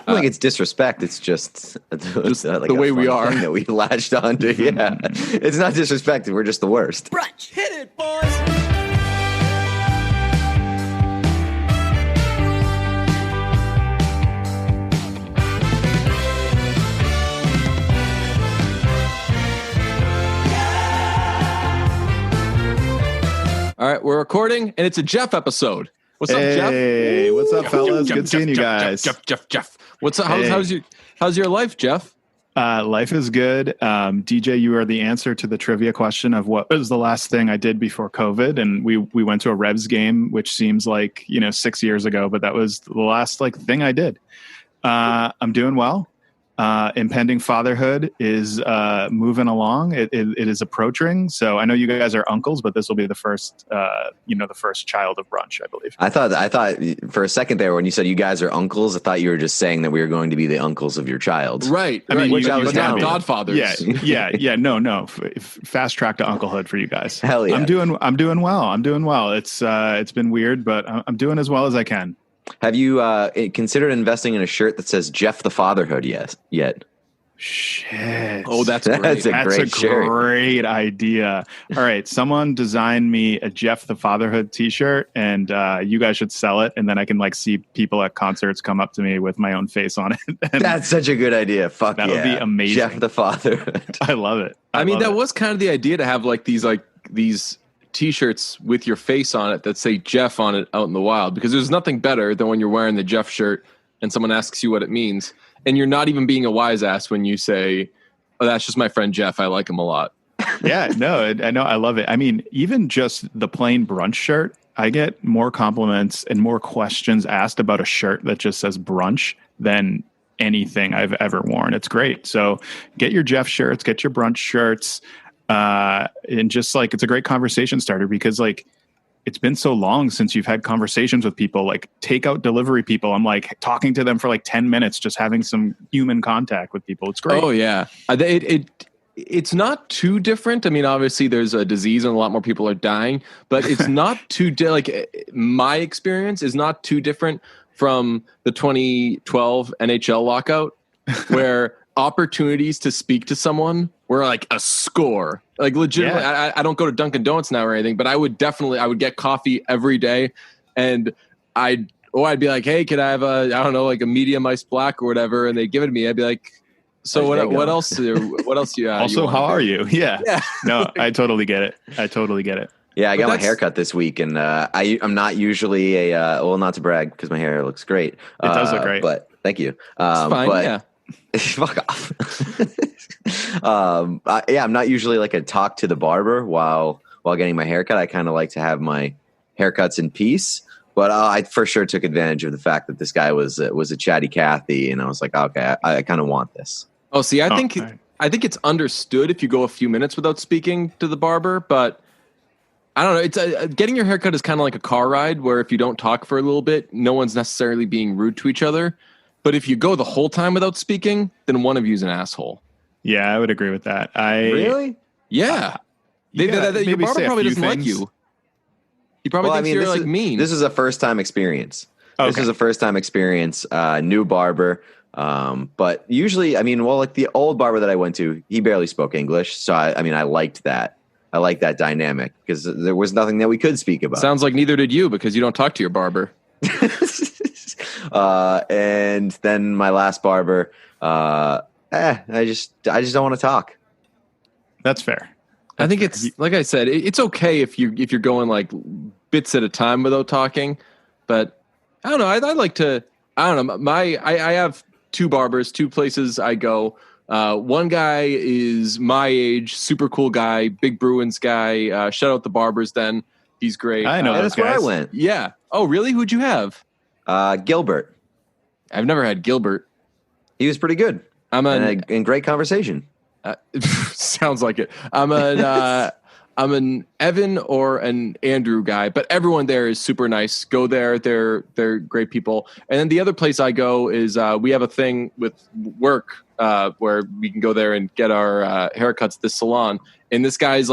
I don't think it's disrespect. It's just like the way we are that we latched onto. Yeah, it's not disrespect. We're just the worst. Brunch. Hit it, boys. All right, we're recording, and it's a Jeff episode. What's up, Jeff? Hey, what's up, fellas? Good seeing you guys. Jeff. What's up? How's your life, Jeff? Life is good. DJ, you are the answer to the trivia question of what was the last thing I did before COVID, and we went to a Revs game, which seems like 6 years ago, but that was the last thing I did. I'm doing well. Impending fatherhood is moving along. It is approaching. So I know you guys are uncles, but this will be the first, the first child of brunch, I believe. I thought for a second there when you said you guys are uncles, I thought you were just saying that we were going to be the uncles of your child. Right. I mean, which I was not godfathers. Yeah. No. Fast track to unclehood for you guys. Hell yeah. I'm doing well. It's been weird, but I'm doing as well as I can. Have you considered investing in a shirt that says Jeff the Fatherhood yet? Shit. Oh, that's great. That's a great idea. All right. Someone design me a Jeff the Fatherhood t-shirt, and you guys should sell it. And then I can see people at concerts come up to me with my own face on it. That's such a good idea. Fuck that would be amazing. Jeff the Fatherhood. I love it. I mean, that was kind of the idea to have these t-shirts with your face on it that say Jeff on it out in the wild, because there's nothing better than when you're wearing the Jeff shirt and someone asks you what it means, and you're not even being a wise ass when you say, "Oh, that's just my friend Jeff. I like him a lot." Yeah, no, I know. I love it. I mean, even just the plain brunch shirt, I get more compliments and more questions asked about a shirt that just says brunch than anything I've ever worn. It's great. So get your Jeff shirts, get your brunch shirts. And just it's a great conversation starter, because it's been so long since you've had conversations with people, takeout delivery people. I'm talking to them for 10 minutes, just having some human contact with people. It's great. Oh yeah. It's not too different. I mean, obviously there's a disease and a lot more people are dying, but it's not too my experience is not too different from the 2012 NHL lockout, where opportunities to speak to someone were a score. Legitimately, yeah. I don't go to Dunkin' Donuts now or anything, but I would get coffee every day, and I'd be like, hey, could I have a medium iced black or whatever, and they give it to me. I'd be like, so what else? What else you also, you how are you? Yeah. No, I totally get it. Yeah, I got my haircut this week, and I'm not usually not to brag because my hair looks great. It does look great, but thank you. It's fine. Yeah. Fuck off. I'm not usually a talk to the barber while getting my haircut. I kind of like to have my haircuts in peace, but I for sure took advantage of the fact that this guy was a chatty Cathy, and I was like, okay, I kind of want this. Oh, see, I think it's understood if you go a few minutes without speaking to the barber, but I don't know. It's getting your haircut is kind of like a car ride, where if you don't talk for a little bit, no one's necessarily being rude to each other. But if you go the whole time without speaking, then one of you is an asshole. Yeah, I would agree with that. Really? Yeah. Your barber probably doesn't like you. He probably thinks you're mean. This is a first time experience. Okay. This is a first time experience. New barber. But usually, the old barber that I went to, he barely spoke English. So I liked that. I liked that dynamic because there was nothing that we could speak about. Sounds like neither did you, because you don't talk to your barber. And then my last barber, I just don't want to talk. That's fair. I think it's like I said, it's okay if you're going bits at a time without talking, but I don't know. I like to. I don't know. I have two barbers, two places I go. One guy is my age, super cool guy, big Bruins guy. Shout out the barbers. Then he's great. I know that's where I went. Yeah. Oh, really? Who'd you have? Gilbert. I've never had Gilbert. He was pretty good. In great conversation. Sounds like it. I'm an Evan or an Andrew guy, but everyone there is super nice. Go there. They're great people. And then the other place I go is we have a thing with work where we can go there and get our haircuts at this salon. And this guy's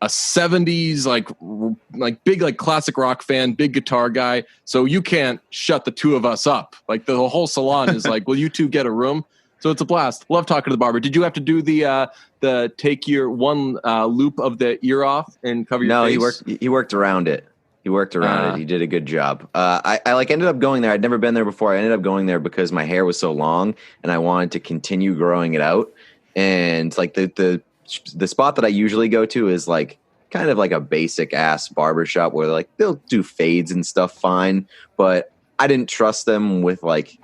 a 70s like big like classic rock fan, big guitar guy. So you can't shut the two of us up. Like the whole salon is like, will you two get a room? So it's a blast. Love talking to the barber. Did you have to do the take your one loop of the ear off and cover your face? No, he worked around it. He worked around it. He did a good job. I like ended up going there. I'd never been there before. I ended up going there because my hair was so long and I wanted to continue growing it out. And like the spot that I usually go to is like kind of like a basic ass barbershop where like they'll do fades and stuff fine, but I didn't trust them with like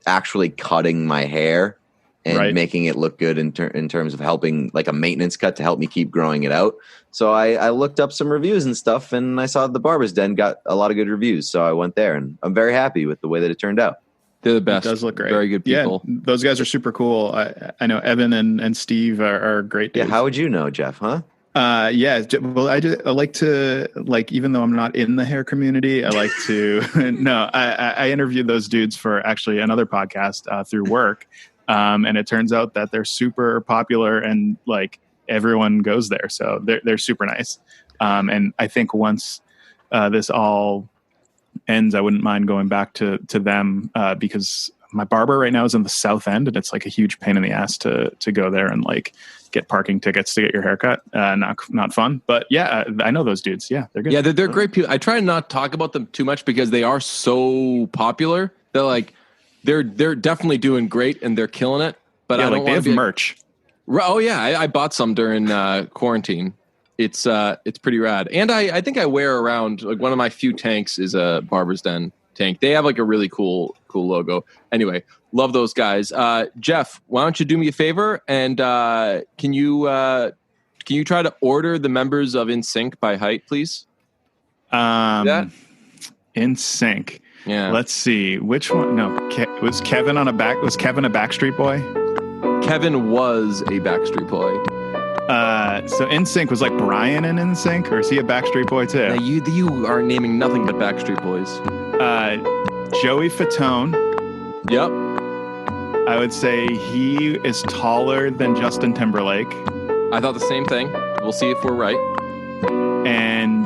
actually cutting my hair and making it look good in terms of helping like a maintenance cut to help me keep growing it out. So I looked up some reviews and stuff and I saw the Barber's Den got a lot of good reviews. So I went there and I'm very happy with the way that it turned out. They're the best. It does look great. Very good people. Yeah, those guys are super cool. I know Evan and Steve are great dudes. Yeah, how would you know, Jeff, huh? Yeah, well, I like to, like, even though I'm not in the hair community, I like to, no, I interviewed those dudes for actually another podcast through work. And it turns out that they're super popular and like everyone goes there. So they're super nice. And I think once this all ends, I wouldn't mind going back to them because my barber right now is in the South End and it's like a huge pain in the ass to go there and like get parking tickets to get your haircut. Not fun, but yeah, I know those dudes. Yeah, they're good. Yeah, they're great people. I try not to talk about them too much because they are so popular. They're like, they're definitely doing great and they're killing it. But yeah, I don't like they have merch. Oh yeah, I bought some during quarantine. It's pretty rad. And I think I wear around like one of my few tanks is a Barber's Den tank. They have like a really cool logo. Anyway, love those guys. Jeff, why don't you do me a favor and can you try to order the members of NSYNC by height, please? NSYNC. Yeah. Let's see which one. No, was Kevin a Backstreet Boy? Kevin was a Backstreet Boy. So NSYNC was like Brian in NSYNC, or is he a Backstreet Boy too? Now you are naming nothing but Backstreet Boys. Joey Fatone. Yep. I would say he is taller than Justin Timberlake. I thought the same thing. We'll see if we're right. And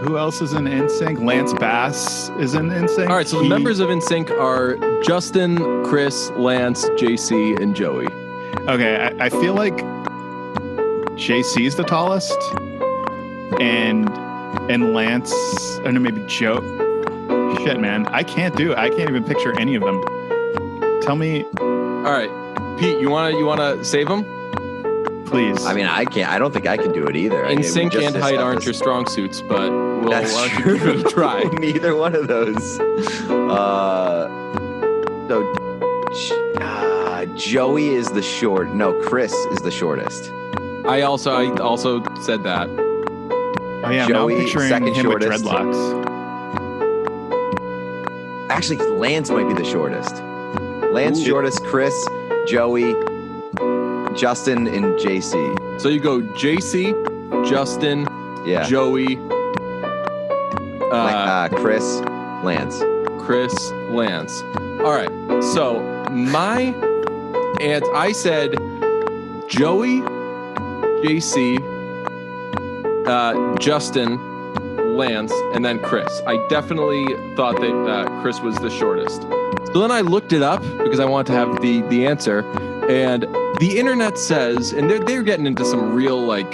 who else is in NSYNC? Lance Bass is in NSYNC. All right, so the members of NSYNC are Justin, Chris, Lance, JC, and Joey. Okay, I feel like JC's the tallest, and Lance, or no, maybe Joe. Shit, man, I can't even picture any of them. Tell me. All right, Pete, you wanna save them? Please. I mean, I can't. I don't think I can do it either. NSYNC and height aren't your strong suits, but why don't you give it a try? Neither one of those. Joey is the short. No, Chris is the shortest. I also said that. Oh yeah, Joey, I'm picturing second him shortest. with dreadlocks. Actually, Lance might be the shortest. Lance shortest, Chris, Joey, Justin, and JC. So you go JC, Justin, Joey, Chris, Lance. Chris, Lance. All right. So I said Joey, JC, Justin, Lance, and then Chris. I definitely thought that Chris was the shortest. So then I looked it up because I wanted to have the answer. And the internet says, and they're getting into some real like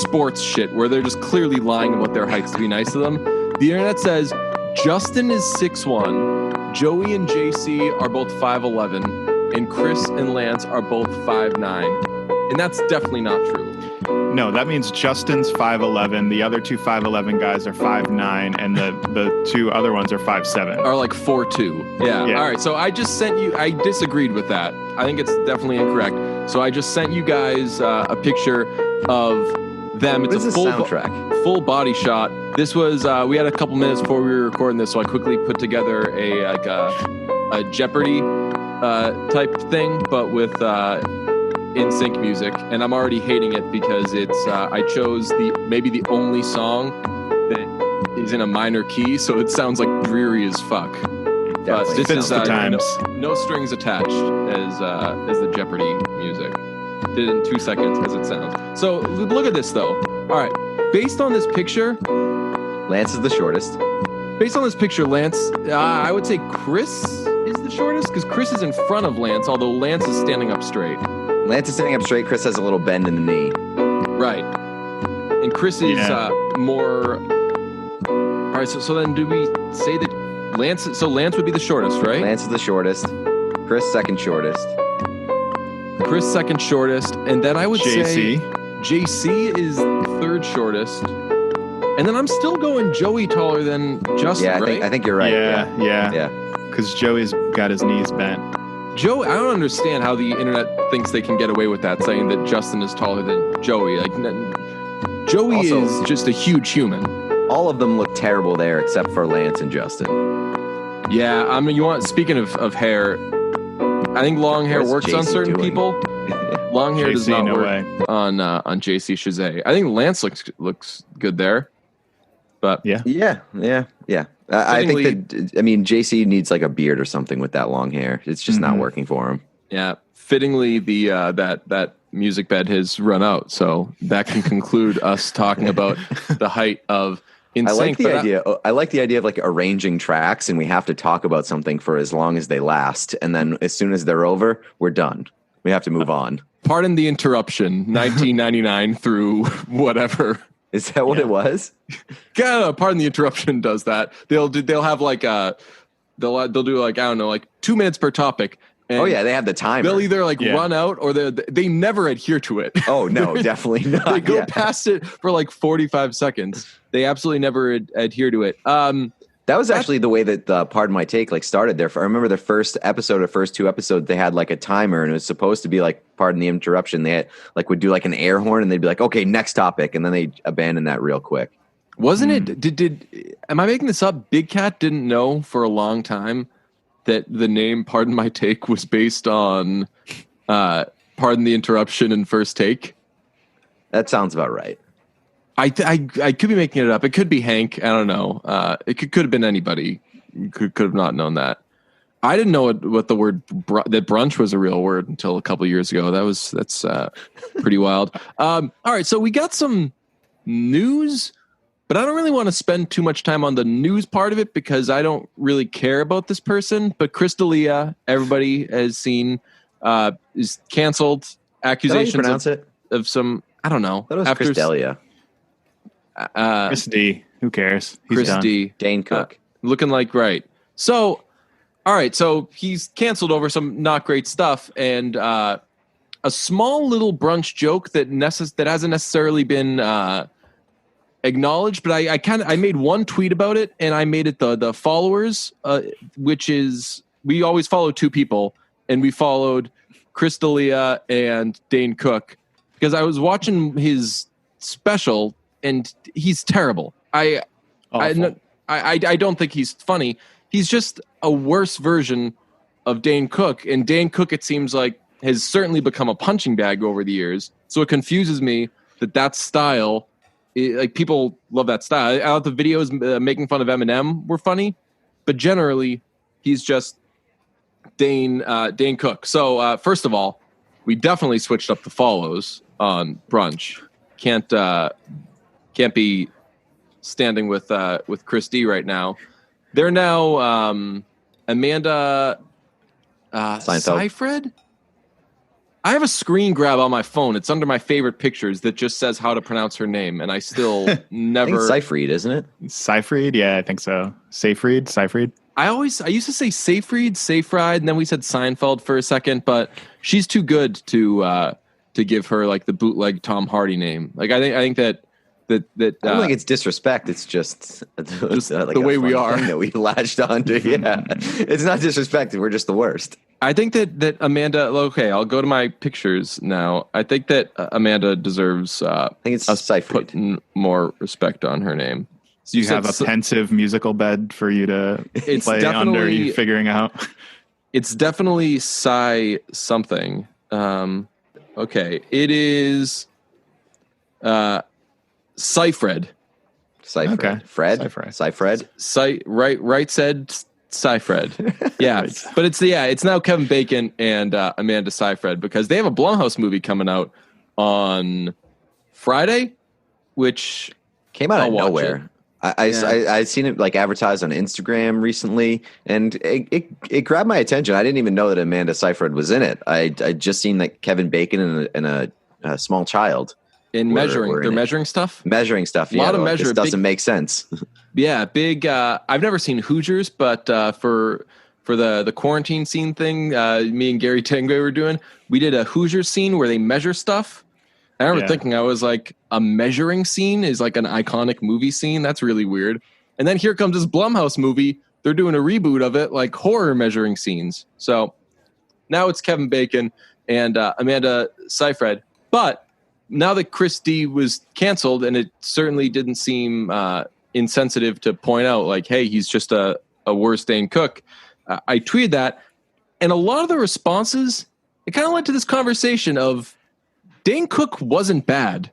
sports shit where they're just clearly lying about their heights to be nice to them. The internet says Justin is 6'1", Joey and JC are both 5'11", and Chris and Lance are both 5'9", and that's definitely not true. No, that means Justin's 5'11", the other two 5'11" guys are 5'9", and the two other ones are 5'7". Are like 4'2". Yeah. All right, so I just sent you, I disagreed with that. I think it's definitely incorrect. So I just sent you guys a picture of them. It's a full full body shot. This was, we had a couple minutes before we were recording this, so I quickly put together a Jeopardy type thing, but with NSYNC music, and I'm already hating it because it's I chose maybe the only song that is in a minor key, so it sounds like dreary as fuck. But this is the times. No strings attached as the Jeopardy music. did it in 2 seconds as it sounds. So look at this though. All right, based on this picture, Lance is the shortest. Based on this picture, Lance, I would say Chris is the shortest because Chris is in front of Lance, although Lance is standing up straight. Lance is standing up straight. Chris has a little bend in the knee. Right. And Chris is more. All right. So then, do we say that Lance? So Lance would be the shortest, right? Lance is the shortest. Chris second shortest. Chris second shortest, and then I would JC. say JC is third shortest. And then I'm still going Joey taller than Justin, Yeah, right? I think you're right. Yeah. Because Joey's got his knees bent. Joe, I don't understand how the internet thinks they can get away with that, saying that Justin is taller than Joey. Like, Joey Also, is just a huge human. All of them look terrible there except for Lance and Justin. Yeah, I mean, speaking of hair, I think long hair What's works on JC certain doing? people. Long hair does JC, not no work way. on JC Chazet. I think Lance looks good there. But Yeah. I think that, I mean, JC needs like a beard or something with that long hair. It's just not working for him. yeah, fittingly, the that music bed has run out, so that can conclude us talking about the height of NSYNC. I like the idea of like arranging tracks, and we have to talk about something for as long as they last, and then as soon as they're over, we're done. We have to move on. Pardon the interruption. 1999 through whatever. Is that what it was? Yeah, pardon the interruption. Does that? They'll have like they'll do like, I don't know, like 2 minutes per topic. And Oh yeah, they have the timer. they'll either like run out or they never adhere to it. Oh no, definitely not. They go past it for like 45 seconds. They absolutely never adhere to it. That was actually the way that Pardon My Take like started there. I remember the first episode or first 2 episodes, they had like a timer, and it was supposed to be like, pardon the interruption. They had like would do like an air horn, and they'd be like, okay, next topic, and then they abandoned that real quick. Wasn't it? Am I making this up? Big Cat didn't know for a long time that the name Pardon My Take was based on Pardon the Interruption and First Take. That sounds about right. I could be making it up. It could be Hank. I don't know. It could have been anybody. Could have not known that. I didn't know what the word that brunch was a real word until a couple of years ago. That's pretty wild. All right, so we got some news, but I don't really want to spend too much time on the news part of it because I don't really care about this person. But Chris D'Elia, everybody has seen, is canceled. Accusations of some, I don't know. That was Chris D'Elia. Chris D. Who cares? He's Chris done. D. Dane Cook. Looking like right. So, all right. So he's canceled over some not great stuff, and a small little brunch joke that hasn't necessarily been acknowledged. But I made one tweet about it, and I made it the followers, which is we always follow 2 people, and we followed Chris D'Elia and Dane Cook because I was watching his special. And he's terrible. I don't think he's funny. He's just a worse version of Dane Cook. And Dane Cook, it seems like, has certainly become a punching bag over the years. So it confuses me that style, like people love that style. I thought the videos making fun of Eminem were funny, but generally he's just Dane Cook. So first of all, we definitely switched up the follows on brunch. Can't be standing with Chris D right now. They're now Amanda Seyfried. I have a screen grab on my phone. It's under my favorite pictures that just says how to pronounce her name, and I still never. I think it's Seyfried, isn't it? Seyfried? Yeah, I think so. Seyfried? I used to say Seyfried, and then we said Seinfeld for a second, but she's too good to give her like the bootleg Tom Hardy name. Like I think that I don't think it's disrespect. It's just like the way we are that we latched onto. Yeah, it's not disrespect. We're just the worst. I think that Amanda. Okay, I'll go to my pictures now. I think that Amanda deserves. I think it's us putting more respect on her name. So you have a pensive musical bed for you to play under. You figuring out. It's definitely Psy something. Okay, it is. Seyfried. Okay. Fred. Seyfried. Right said Seyfried. Yeah, Right. but it's now Kevin Bacon and Amanda Seyfried because they have a Blumhouse movie coming out on Friday, which Came out I'll of watch nowhere. Yeah. I seen it like advertised on Instagram recently, and it grabbed my attention. I didn't even know that Amanda Seyfried was in it. I just seen that Kevin Bacon and a small child in measuring. They're measuring stuff. measuring stuff. A lot of like, measure. this doesn't make sense. Yeah, big. I've never seen Hoosiers, but for the quarantine scene thing, me and Gary Tanguay were doing, we did a Hoosiers scene where they measure stuff. I remember thinking, I was like, a measuring scene is like an iconic movie scene. That's really weird. And then here comes this Blumhouse movie. They're doing a reboot of it, like horror measuring scenes. So now it's Kevin Bacon and Amanda Seyfried. But now that Chris D was canceled, and it certainly didn't seem insensitive to point out, like, hey, he's just a worse Dane Cook. I tweeted that, and a lot of the responses, it kind of led to this conversation of Dane Cook wasn't bad.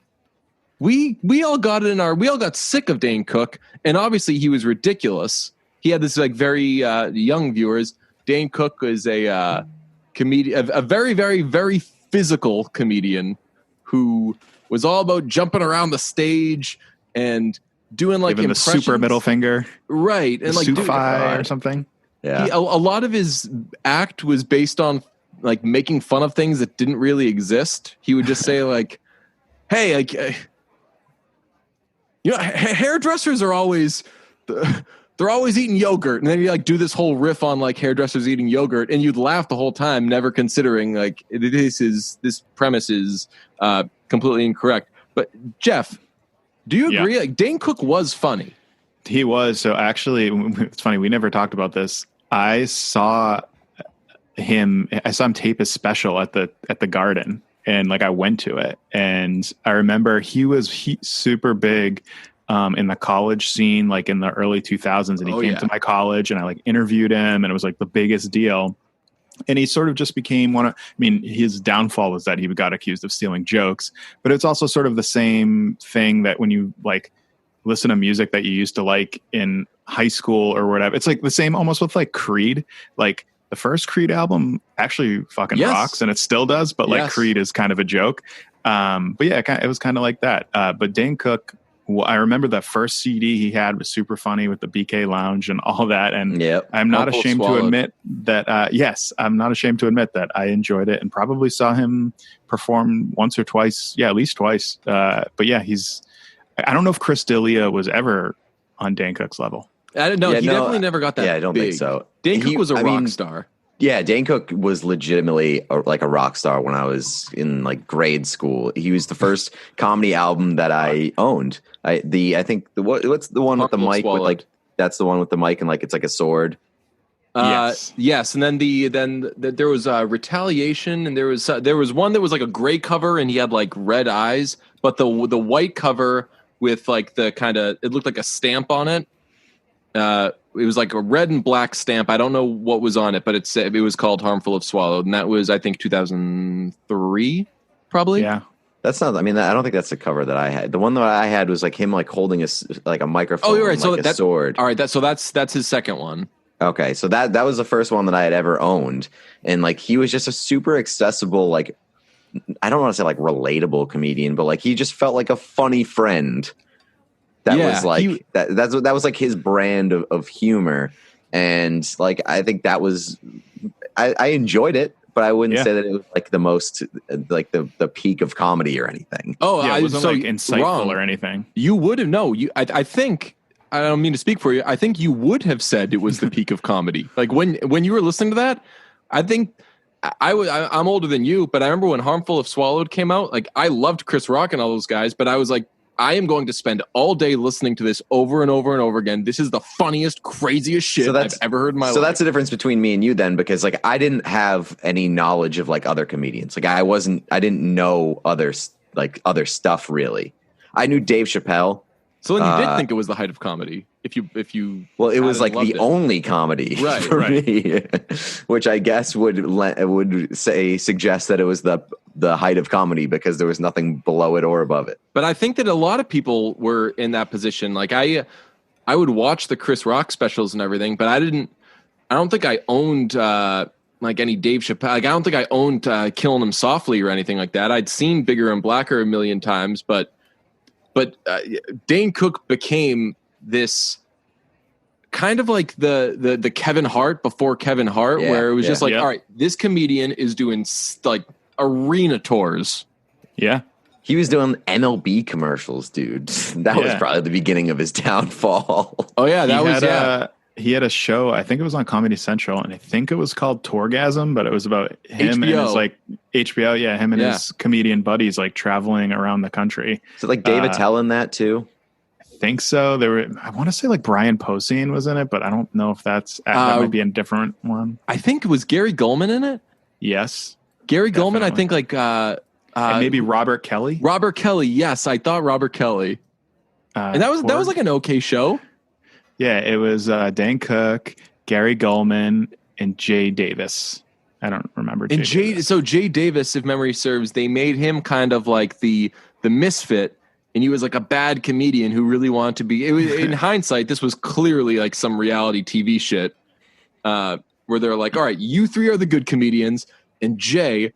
We all got sick of Dane Cook, and obviously he was ridiculous. He had this like very young viewers. Dane Cook is a comedian, a very, very, very physical comedian who was all about jumping around the stage and doing like Giving the super middle finger, right? And like Sufi or something. Yeah, a lot of his act was based on like making fun of things that didn't really exist. He would just say like, "Hey, like, hairdressers are always they're always eating yogurt," and then you like do this whole riff on like hairdressers eating yogurt, and you'd laugh the whole time, never considering like this premise is completely incorrect. But Jeff, do you agree? Like Dane Cook was funny. He was. So actually, it's funny. We never talked about this. I saw him tape his special at the Garden, and like I went to it, and I remember he was super big in the college scene, like in the early 2000s, and he came to my college, and I like interviewed him, and it was like the biggest deal. And he sort of just became his downfall was that he got accused of stealing jokes, but it's also sort of the same thing that when you like listen to music that you used to like in high school or whatever, it's like the same almost with like Creed. Like the first Creed album actually fucking rocks, and it still does, but like Creed is kind of a joke. But yeah, it was kind of like that. But Dane Cook, I remember the first CD he had was super funny with the BK Lounge and all that. And I'm not ashamed to admit that, I'm not ashamed to admit that I enjoyed it and probably saw him perform once or twice. Yeah, at least twice. But yeah, I don't know if Chris D'Elia was ever on Dane Cook's level. I don't know. He definitely never got that. Yeah, I don't think so. Dane Cook was a rock star. Yeah, Dane Cook was legitimately like a rock star when I was in like grade school. He was the first comedy album that I owned. What's the one with the mic with like, that's the one with the mic and like it's like a sword. Yes, and then there was Retaliation, and there was one that was like a gray cover and he had like red eyes, but the white cover with like the kind of, it looked like a stamp on it. It was like a red and black stamp. I don't know what was on it, but it was called Harmful if Swallowed, and that was I think 2003, probably. Yeah. That's not. I mean, I don't think that's the cover that I had. The one that I had was like him like holding a microphone. Oh, you're right. Like a sword. All right. That's his second one. Okay, so that was the first one that I had ever owned, and like he was just a super accessible, like I don't want to say like relatable comedian, but like he just felt like a funny friend. That was like that was like his brand of humor, and like I think that was I enjoyed it. But I wouldn't say that it was like the most, like the peak of comedy or anything. Oh, yeah, it wasn't like insightful or anything. You would have I think, I don't mean to speak for you. I think you would have said it was the peak of comedy. Like when you were listening to that, I think I'm older than you, but I remember when Harmful if Swallowed came out. Like I loved Chris Rock and all those guys, but I was like, I am going to spend all day listening to this over and over and over again. This is the funniest, craziest shit I've ever heard in my life. So that's the difference between me and you then, because like I didn't have any knowledge of like other comedians. Like I didn't know other stuff really. I knew Dave Chappelle. So then you did think it was the height of comedy. If you well, it was like the only comedy for me, which I guess would suggest that it was the height of comedy because there was nothing below it or above it. But I think that a lot of people were in that position. Like I would watch the Chris Rock specials and everything, but I didn't I don't think I owned like any Dave Chappelle. Like I don't think I owned Killing Him Softly or anything like that. I'd seen Bigger and Blacker a million times, but Dane Cook became this kind of like the Kevin Hart before Kevin Hart, where it was just like, all right, this comedian is doing like arena tours. Yeah. He was doing MLB commercials, dude. That was probably the beginning of his downfall. Oh yeah, he had a show, I think it was on Comedy Central, and I think it was called Tourgasm, but it was about him HBO. and his like HBO, him and his comedian buddies like traveling around the country. So like Dave Attell in that too? I think so. I want to say like Brian Posehn was in it, but I don't know if that might be a different one. I think it was Gary Goldman in it. Yes. Gary Goldman, I think like and maybe Robert Kelly. Robert Kelly, yes, I thought Robert Kelly. And that was like an okay show. Yeah, it was Dane Cook, Gary Goldman, and Jay Davis. I don't remember. So Jay Davis, if memory serves, they made him kind of like the misfit, and he was like a bad comedian who really wanted to be. It was, in hindsight, this was clearly like some reality TV shit, where they're like, "All right, you three are the good comedians, and Jay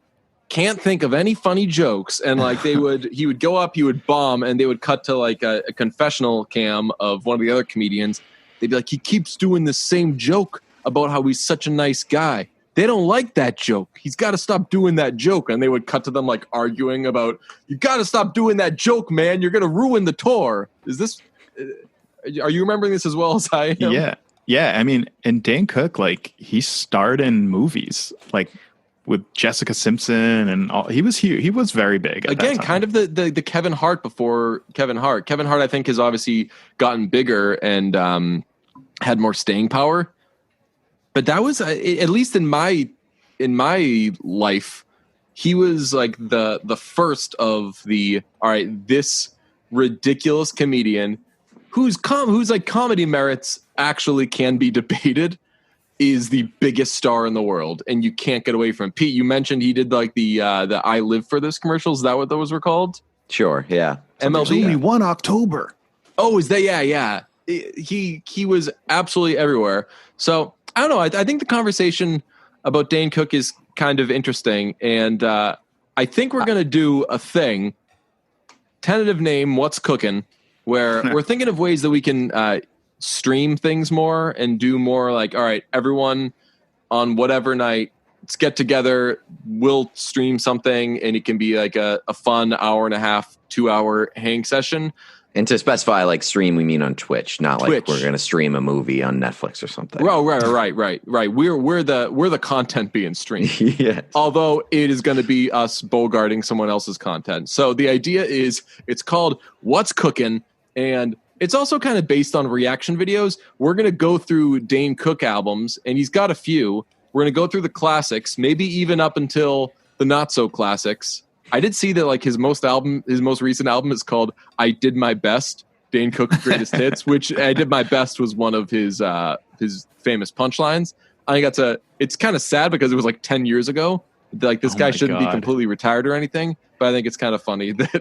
can't think of any funny jokes," and like he would go up, he would bomb, and they would cut to like a confessional cam of one of the other comedians. They'd be like, he keeps doing the same joke about how he's such a nice guy. They don't like that joke. He's got to stop doing that joke. And they would cut to them like arguing about, you got to stop doing that joke, man. You're going to ruin the tour. Are you remembering this as well as I am? Yeah. Yeah. I mean, and Dane Cook, like he starred in movies like with Jessica Simpson and all. He was huge. He was very big. Again, kind of the Kevin Hart before Kevin Hart. Kevin Hart, I think, has obviously gotten bigger and had more staying power. But that was, at least in my life, he was like the first of the, all right, this ridiculous comedian whose like comedy merits actually can be debated, is the biggest star in the world, and you can't get away from it. Pete, you mentioned he did like the I Live for This commercials. Is that what those were called? Sure, yeah. MLB. Only one October. Oh, is that? Yeah. He was absolutely everywhere. So I don't know. I think the conversation about Dane Cook is kind of interesting, and I think we're gonna do a thing. Tentative name: What's Cookin'? Where we're thinking of ways that we can stream things more and do more like, all right, everyone on whatever night, let's get together, we'll stream something, and it can be like a fun 1.5, 2 hour hang session. And to specify, like stream, we mean on Twitch, not like we're going to stream a movie on Netflix or something. Oh, right. We're the content being streamed. Yes. Although it is going to be us bogarting someone else's content. So the idea is it's called What's Cookin', and it's also kind of based on reaction videos. We're going to go through Dane Cook albums, and he's got a few. We're going to go through the classics, maybe even up until the not so classics. I did see that like his most recent album is called I Did My Best, Dane Cook's Greatest Hits, which I Did My Best was one of his famous punchlines. I think it's kind of sad because it was like 10 years ago. Like this guy shouldn't be completely retired or anything, but I think it's kind of funny that's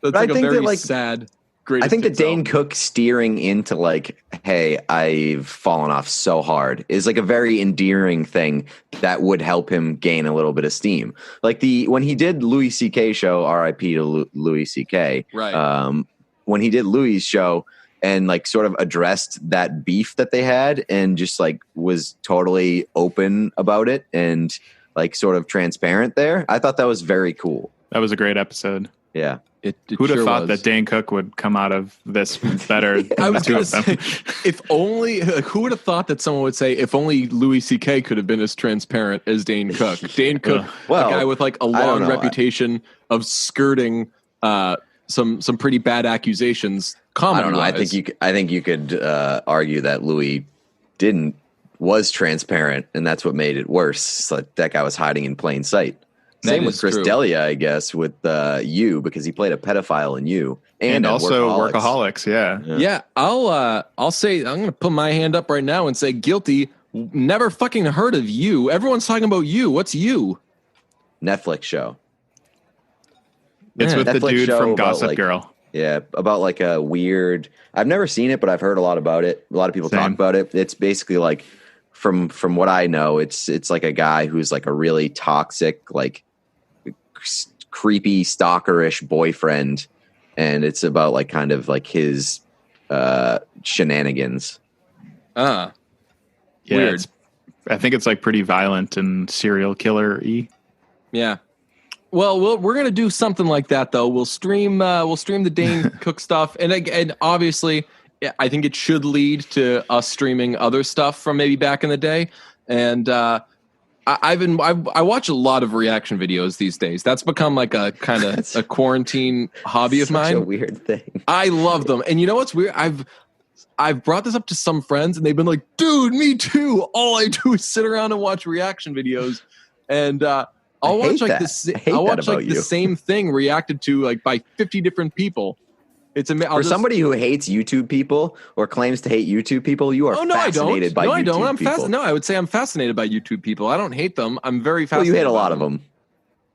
like a very sad. I think that Dane Cook steering into like, hey, I've fallen off so hard is like a very endearing thing that would help him gain a little bit of steam. Like when he did Louis C.K. show, R.I.P. to Louis C.K. Right. When he did Louis' show and like sort of addressed that beef that they had and just like was totally open about it and like sort of transparent there, I thought that was very cool. That was a great episode. Yeah. Who'd have thought that Dane Cook would come out of this better than I was the two going of to them? say, if only, who would have thought that someone would say, if only Louis C.K. could have been as transparent as Dane Cook. Dane Cook, a guy with like a long reputation of skirting some pretty bad accusations. I don't know. I think you could argue that Louis was transparent, and that's what made it worse. So like that guy was hiding in plain sight. Same with Chris D'Elia, I guess, with You, because he played a pedophile in You, and also Workaholics. Yeah. I'll say, I'm going to put my hand up right now and say guilty. Never fucking heard of You. Everyone's talking about You. What's You? Netflix show. It's with Netflix the dude from Gossip like, Girl. Yeah, about like a weird. I've never seen it, but I've heard a lot about it. A lot of people talk about it. It's basically like from what I know, it's like a guy who's like a really toxic, like creepy, stalkerish boyfriend, and it's about like kind of like his shenanigans. Yeah, Weird. I think it's like pretty violent and serial killer-y. Yeah. Well, we're gonna do something like that though. We'll stream the Dane Cook stuff, and obviously, I think it should lead to us streaming other stuff from maybe back in the day. And I watch a lot of reaction videos these days. That's become like a kind of a quarantine hobby of mine. Such a weird thing. I love them, and you know what's weird? I've brought this up to some friends, and they've been like, "Dude, me too. All I do is sit around and watch reaction videos." And I'll watch like this. I'll watch like the same thing reacted to like by 50 different people. It's for somebody who hates YouTube people or claims to hate YouTube people. You are fascinated by YouTube people. I would say I'm fascinated by YouTube people. I don't hate them. I'm very fascinated. Well, you hate a lot of them.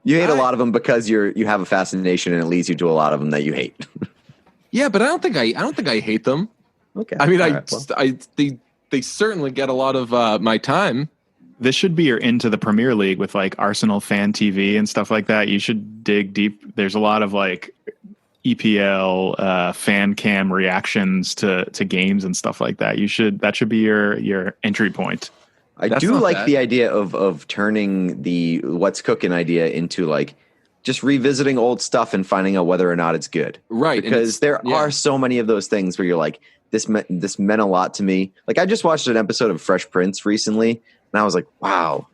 You hate a lot of them because you have a fascination, and it leads you to a lot of them that you hate. Yeah, but I don't think I hate them. Okay. I mean, they certainly get a lot of my time. This should be your into the Premier League with like Arsenal Fan TV and stuff like that. You should dig deep. There's a lot of like EPL fan cam reactions to games and stuff like that. That should be your entry point. I do like the idea of turning the what's cooking idea into like just revisiting old stuff and finding out whether or not it's good. Right. Because there are so many of those things where you're like, this meant a lot to me. Like I just watched an episode of Fresh Prince recently, and I was like, wow,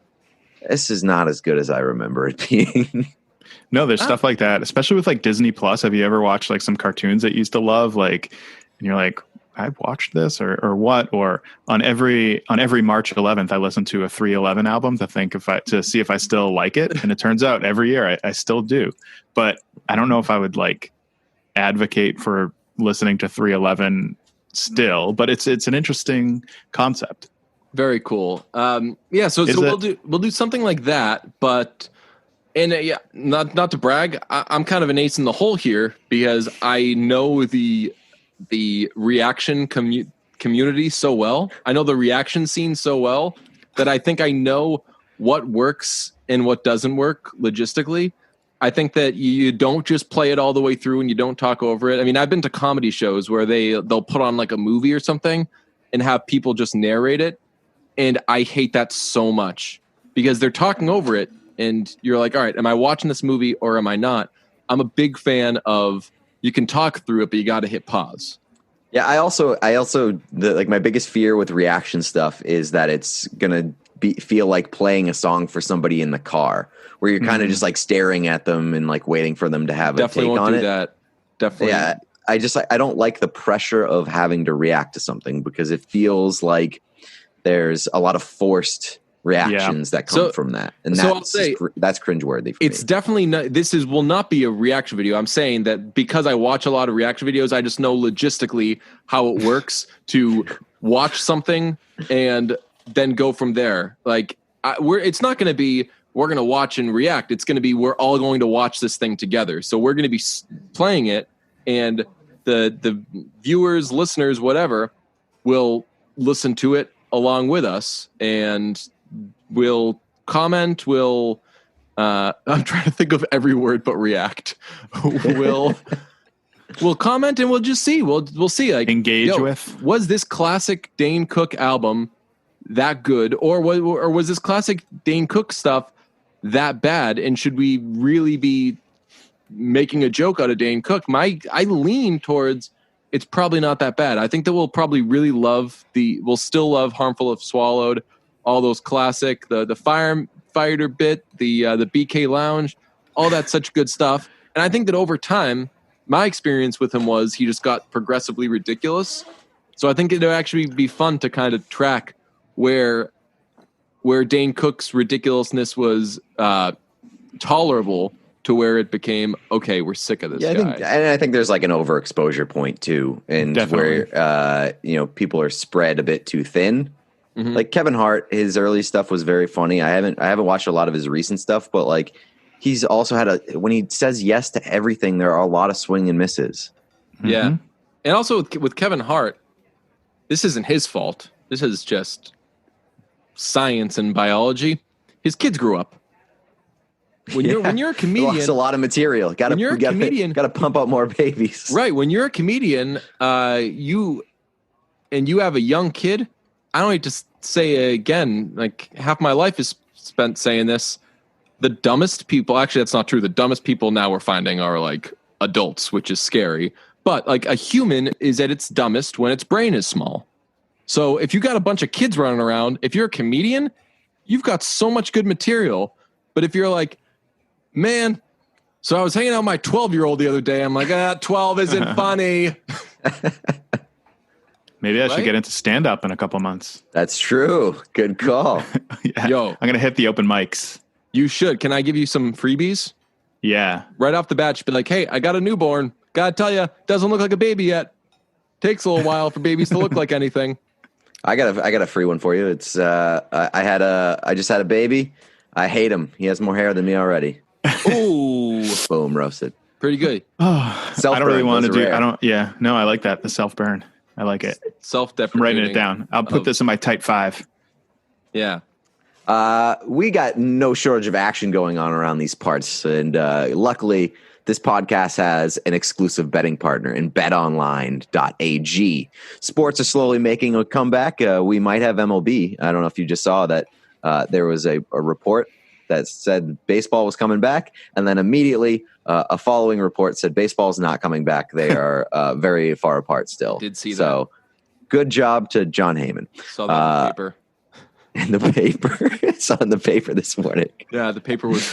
this is not as good as I remember it being. No, there's stuff like that, especially with like Disney Plus. Have you ever watched like some cartoons that you used to love? Like, and you're like, I've watched this or what? Or on every March 11th, I listen to a 311 album to see if I still like it. And it turns out every year I still do. But I don't know if I would like advocate for listening to 311 still, but it's an interesting concept. Very cool. Yeah. So we'll do something like that, but. And not to brag, I'm kind of an ace in the hole here because I know the reaction community so well. I know the reaction scene so well that I think I know what works and what doesn't work logistically. I think that you don't just play it all the way through and you don't talk over it. I mean, I've been to comedy shows where they'll put on like a movie or something and have people just narrate it. And I hate that so much because they're talking over it. And you're like, all right, am I watching this movie or am I not? I'm a big fan of you can talk through it, but you got to hit pause. Yeah, I also my biggest fear with reaction stuff is that it's gonna feel like playing a song for somebody in the car, where you're kind of just like staring at them and like waiting for them to have Definitely a take won't on do it. That. Definitely. Yeah, I don't like the pressure of having to react to something because it feels like there's a lot of forced reactions that come from that, and that's cringeworthy for it's me. Definitely not. Will not be a reaction video. I'm saying that because I watch a lot of reaction videos, I just know logistically how it works to watch something and then go from there. Like it's not going to be we're going to watch and react. It's going to be we're all going to watch this thing together. So we're going to be playing it, and the viewers, listeners, whatever, will listen to it along with us and. We'll comment. I'm trying to think of every word but react. We'll comment and we'll just see. We'll see. Like engage with. Was this classic Dane Cook album that good, or was this classic Dane Cook stuff that bad? And should we really be making a joke out of Dane Cook? I lean towards it's probably not that bad. I think that we'll probably really we'll still love Harmful If Swallowed. All those classic, the firefighter bit, the BK Lounge, all that such good stuff. And I think that over time, my experience with him was he just got progressively ridiculous. So I think it would actually be fun to kind of track where Dane Cook's ridiculousness was tolerable to where it became, okay, we're sick of this guy. I think there's like an overexposure point too, and where people are spread a bit too thin. Mm-hmm. Like Kevin Hart, his early stuff was very funny. I haven't watched a lot of his recent stuff, but like he's also had when he says yes to everything, there are a lot of swing and misses. Yeah. Mm-hmm. And also with Kevin Hart, this isn't his fault. This is just science and biology. His kids grew up. When you're a comedian, lost a lot of material. Got to pump out more babies. Right. When you're a comedian, you have a young kid. I don't need to say again, like half my life is spent saying this. The dumbest people, actually, that's not true. The dumbest people now we're finding are like adults, which is scary. But like a human is at its dumbest when its brain is small. So if you got a bunch of kids running around, if you're a comedian, you've got so much good material. But if you're like, man, so I was hanging out with my 12-year-old the other day. I'm like, 12 isn't funny. Maybe I should get into stand-up in a couple months. That's true. Good call. Yeah. Yo, I'm going to hit the open mics. You should. Can I give you some freebies? Yeah. Right off the bat, just be like, hey, I got a newborn. Gotta tell you, doesn't look like a baby yet. Takes a little while for babies to look like anything. I got a free one for you. It's I just had a baby. I hate him. He has more hair than me already. Ooh. Boom, roasted. Pretty good. I don't really want to do. I like that. The self burn. I like it. Self-deprecating. I'm writing it down. I'll put this in my type 5. Yeah. We got no shortage of action going on around these parts, and luckily, this podcast has an exclusive betting partner in betonline.ag. Sports are slowly making a comeback. We might have MLB. I don't know if you just saw that there was a report that said baseball was coming back, and then immediately a following report said baseball is not coming back. They are very far apart still. Did see that. So good job to John Heyman. Saw that in the paper. In the paper. It's on the paper this morning. Yeah, the paper was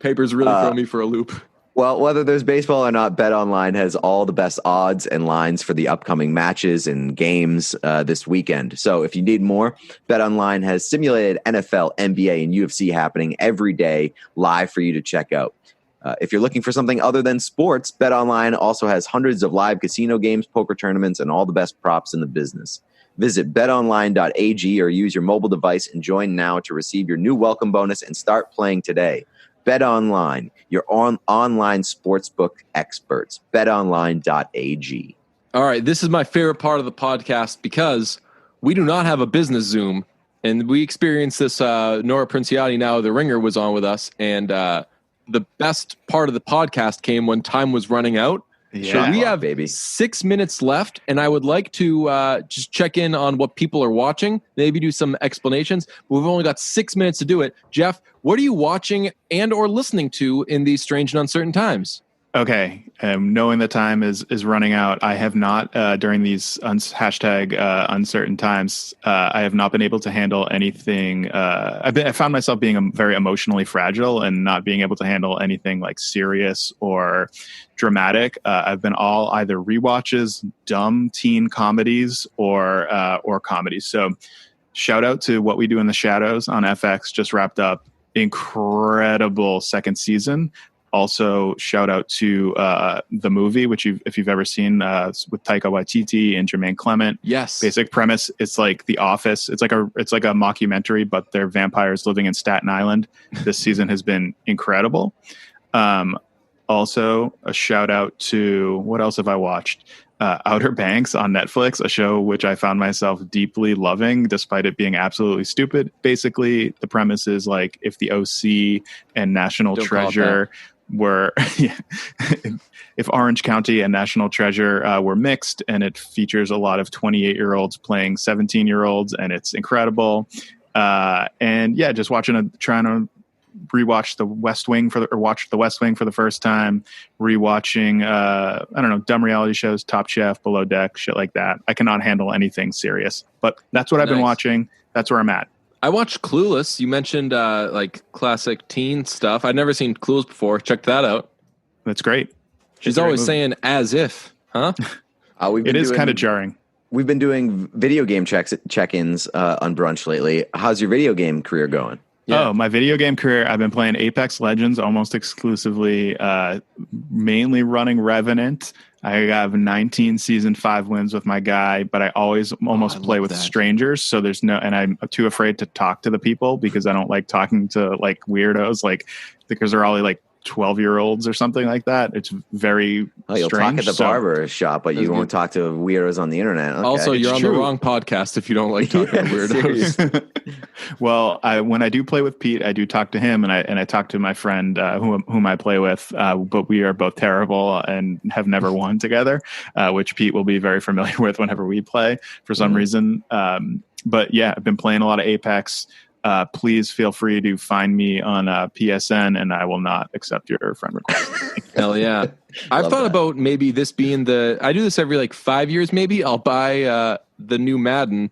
paper's really throwing me for a loop. Well, whether there's baseball or not, BetOnline has all the best odds and lines for the upcoming matches and games this weekend. So if you need more, BetOnline has simulated NFL, NBA, and UFC happening every day live for you to check out. If you're looking for something other than sports, BetOnline also has hundreds of live casino games, poker tournaments, and all the best props in the business. Visit betonline.ag or use your mobile device and join now to receive your new welcome bonus and start playing today. BetOnline, your online sportsbook experts. BetOnline.ag. All right, this is my favorite part of the podcast because we do not have a business Zoom, and we experienced this. Nora Princiati, now The Ringer, was on with us, and the best part of the podcast came when time was running out. Yeah, so we have 6 minutes left, and I would like to just check in on what people are watching, maybe do some explanations. But we've only got 6 minutes to do it. Jeff, what are you watching and or listening to in these strange and uncertain times? Okay. Knowing the time is running out, I have not, during these uncertain times, I have not been able to handle anything. I found myself being very emotionally fragile and not being able to handle anything like serious or dramatic. I've been all either rewatches, dumb teen comedies, or comedies. So shout out to What We Do in the Shadows on FX, just wrapped up. Incredible second season. Also, shout out to the movie, which if you've ever seen, with Taika Waititi and Jermaine Clement. Yes. Basic premise: it's like The Office. It's like a mockumentary, but they're vampires living in Staten Island. This season has been incredible. Also, a shout out to what else have I watched? Outer Banks on Netflix, a show which I found myself deeply loving, despite it being absolutely stupid. Basically, the premise is like if the OC and National Treasure were if Orange County and National Treasure were mixed, and it features a lot of 28-year-olds playing 17-year-olds, and it's incredible. And yeah, just trying to rewatch The West Wing watch The West Wing for the first time, rewatching I don't know, dumb reality shows, Top Chef, Below Deck, shit like that. I cannot handle anything serious, but that's what I've been watching. That's where I'm at. I watched Clueless. You mentioned like classic teen stuff. I'd never seen Clueless before. Check that out. That's great. She's always saying "as if," huh? It is kind of jarring. We've been doing video game check-ins on Brunch lately. How's your video game career going? Yeah. Oh, my video game career, I've been playing Apex Legends almost exclusively, mainly running Revenant. I have 19 season 5 wins with my guy, but I always almost play with strangers. So and I'm too afraid to talk to the people because I don't like talking to like weirdos, like because they're all like 12-year-olds or something like that. It's very you'll strange. talk at the barber shop, but you won't good. talk to weirdos on the internet. Okay. Also, you're It's on true. the wrong podcast if you don't like talking to weirdos. Well, when I do play with Pete, I do talk to him, and I talk to my friend whom I play with, but we are both terrible and have never won together, which Pete will be very familiar with whenever we play for some reason. But yeah, I've been playing a lot of Apex. Please feel free to find me on PSN, and I will not accept your friend request. Hell yeah. I've thought about maybe this being I do this every like 5 years maybe. I'll buy the new Madden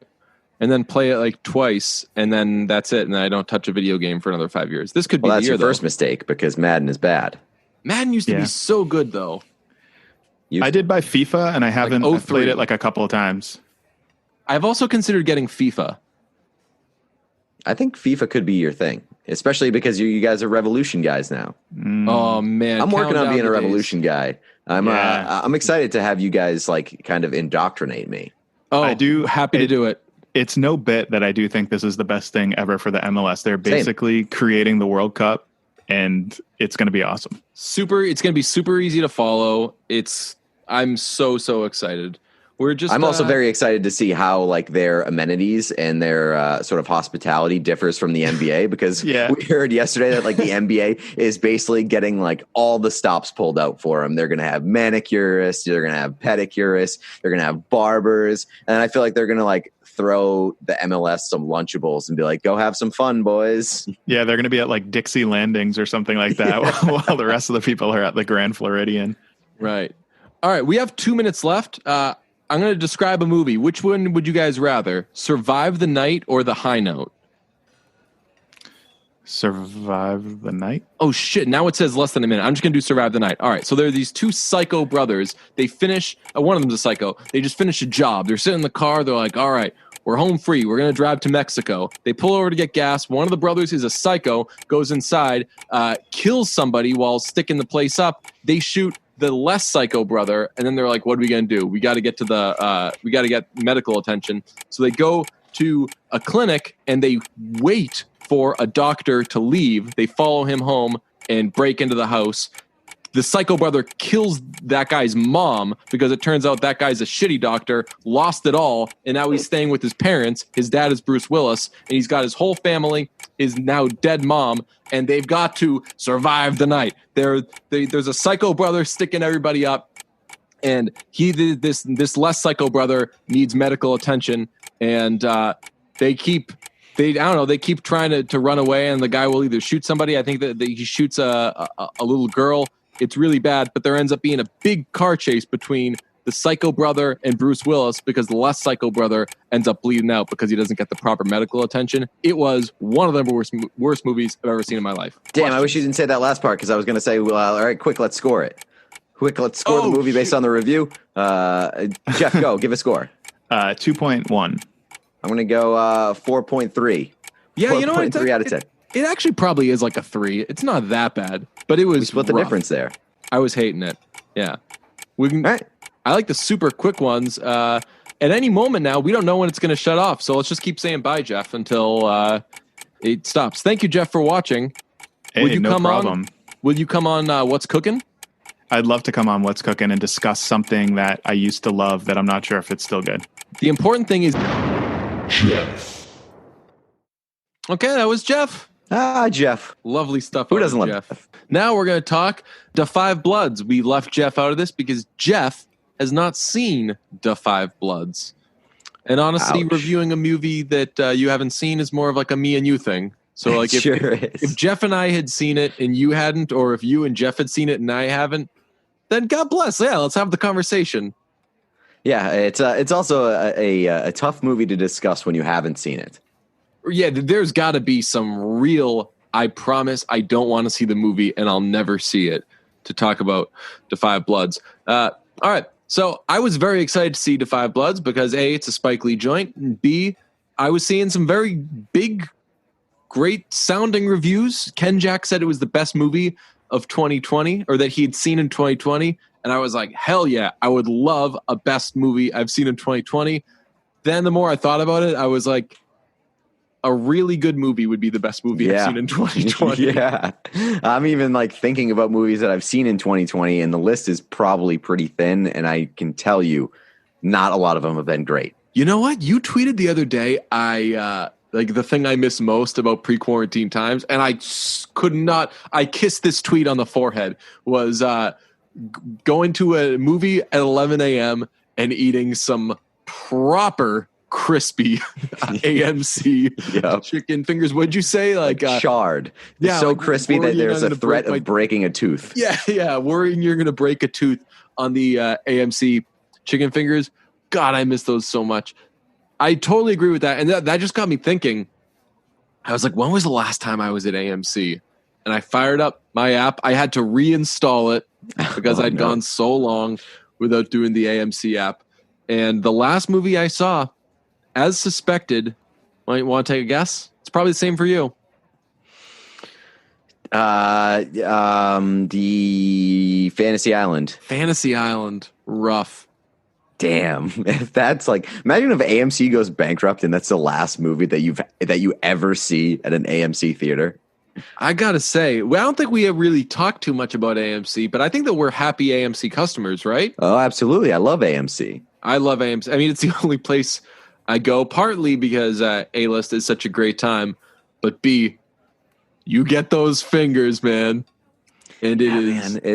and then play it like twice, and then that's it. And then I don't touch a video game for another 5 years. This could be that's the year, your first mistake, because Madden is bad. Madden used to be so good, though. I did buy FIFA, and I haven't I've played it like a couple of times. I've also considered getting FIFA. I think FIFA could be your thing, especially because you guys are Revolution guys now. Oh man, I'm working on being a Revolution guy. I'm excited to have you guys like kind of indoctrinate me. Oh, I do. Happy to do it. It's no bit that I do think this is the best thing ever for the MLS. They're basically creating the World Cup, and it's going to be awesome. It's going to be super easy to follow. I'm so excited. I'm also very excited to see how like their amenities and their sort of hospitality differs from the NBA, because we heard yesterday that like the NBA is basically getting like all the stops pulled out for them. They're going to have manicurists, they're going to have pedicurists, they're going to have barbers, and I feel like they're going to like throw the MLS some Lunchables and be like, go have some fun, boys. Yeah, they're going to be at like Dixie Landings or something like that while the rest of the people are at the Grand Floridian. Right. All right, we have 2 minutes left. I'm going to describe a movie. Which one would you guys rather? Survive the Night or The High Note? Survive the Night? Oh, shit. Now it says less than a minute. I'm just going to do Survive the Night. All right. So there are these two psycho brothers. They finish, one of them's a psycho. They just finished a job. They're sitting in the car. They're like, all right, we're home free. We're going to drive to Mexico. They pull over to get gas. One of the brothers is a psycho, goes inside, kills somebody while sticking the place up. They shoot the less psycho brother, and then they're like, what are we going to do? We got to get to we got to get medical attention. So they go to a clinic and they wait for a doctor to leave. They follow him home and break into the house. The psycho brother kills that guy's mom because it turns out that guy's a shitty doctor, lost it all, and now he's staying with his parents. His dad is Bruce Willis, and he's got his whole family, his now dead mom, and they've got to survive the night. There's a psycho brother sticking everybody up, and this less psycho brother needs medical attention, and they keep trying to run away, and the guy will either shoot somebody. I think that he shoots a little girl. It's really bad, but there ends up being a big car chase between the psycho brother and Bruce Willis because the less psycho brother ends up bleeding out because he doesn't get the proper medical attention. It was one of the worst movies I've ever seen in my life. Damn, Questions? I wish you didn't say that last part, because I was going to say, well, all right, quick, let's score it. Quick, let's score the movie based on the review. Jeff, go. Give a score. 2.1. I'm going to go 4.3. Yeah, you know what? 3 out of 10. It actually probably is like a 3. It's not that bad, but it was We split the difference there. I was hating it. Yeah. All right. I like the super quick ones. At any moment now, we don't know when it's going to shut off. So let's just keep saying bye, Jeff, until it stops. Thank you, Jeff, for watching. Hey, no problem. Will you come on What's Cookin'? I'd love to come on What's Cookin' and discuss something that I used to love that I'm not sure if it's still good. The important thing is Jeff. Okay, that was Jeff. Jeff. Lovely stuff. Who doesn't love Jeff? Now we're going to talk Da Five Bloods. We left Jeff out of this because Jeff has not seen Da Five Bloods. And honestly, reviewing a movie that you haven't seen is more of like a me and you thing. So like if Jeff and I had seen it and you hadn't, or if you and Jeff had seen it and I haven't, then God bless. Yeah, let's have the conversation. Yeah, it's also a tough movie to discuss when you haven't seen it. Yeah, there's got to be some real, I promise I don't want to see the movie and I'll never see it, to talk about Da Five Bloods. All right, so I was very excited to see Da Five Bloods because A, it's a Spike Lee joint, and B, I was seeing some very big, great sounding reviews. Ken Jack said it was the best movie of 2020, or that he had seen in 2020, and I was like, hell yeah, I would love a best movie I've seen in 2020. Then the more I thought about it, I was like, a really good movie would be the best movie I've seen in 2020. Yeah. I'm even like thinking about movies that I've seen in 2020, and the list is probably pretty thin. And I can tell you, not a lot of them have been great. You know what? You tweeted the other day, like the thing I miss most about pre-quarantine times, and I kissed this tweet on the forehead, was going to a movie at 11 a.m. and eating some proper crispy AMC chicken fingers. What'd you say? Like charred. Yeah, so like crispy that there's a threat of breaking a tooth. Yeah. Worrying you're going to break a tooth on the AMC chicken fingers. God, I miss those so much. I totally agree with that. And that just got me thinking. I was like, when was the last time I was at AMC? And I fired up my app. I had to reinstall it because I'd gone so long without doing the AMC app. And the last movie I saw, as suspected, might want to take a guess? It's probably the same for you. The Fantasy Island. Fantasy Island. Rough. Damn. If that's like, imagine if AMC goes bankrupt and that's the last movie that you ever see at an AMC theater. I gotta say, well, I don't think we have really talked too much about AMC, but I think that we're happy AMC customers, right? Oh, absolutely. I love AMC. I love AMC. I mean, it's the only place I go, partly because A-List is such a great time, but B, you get those fingers, man. And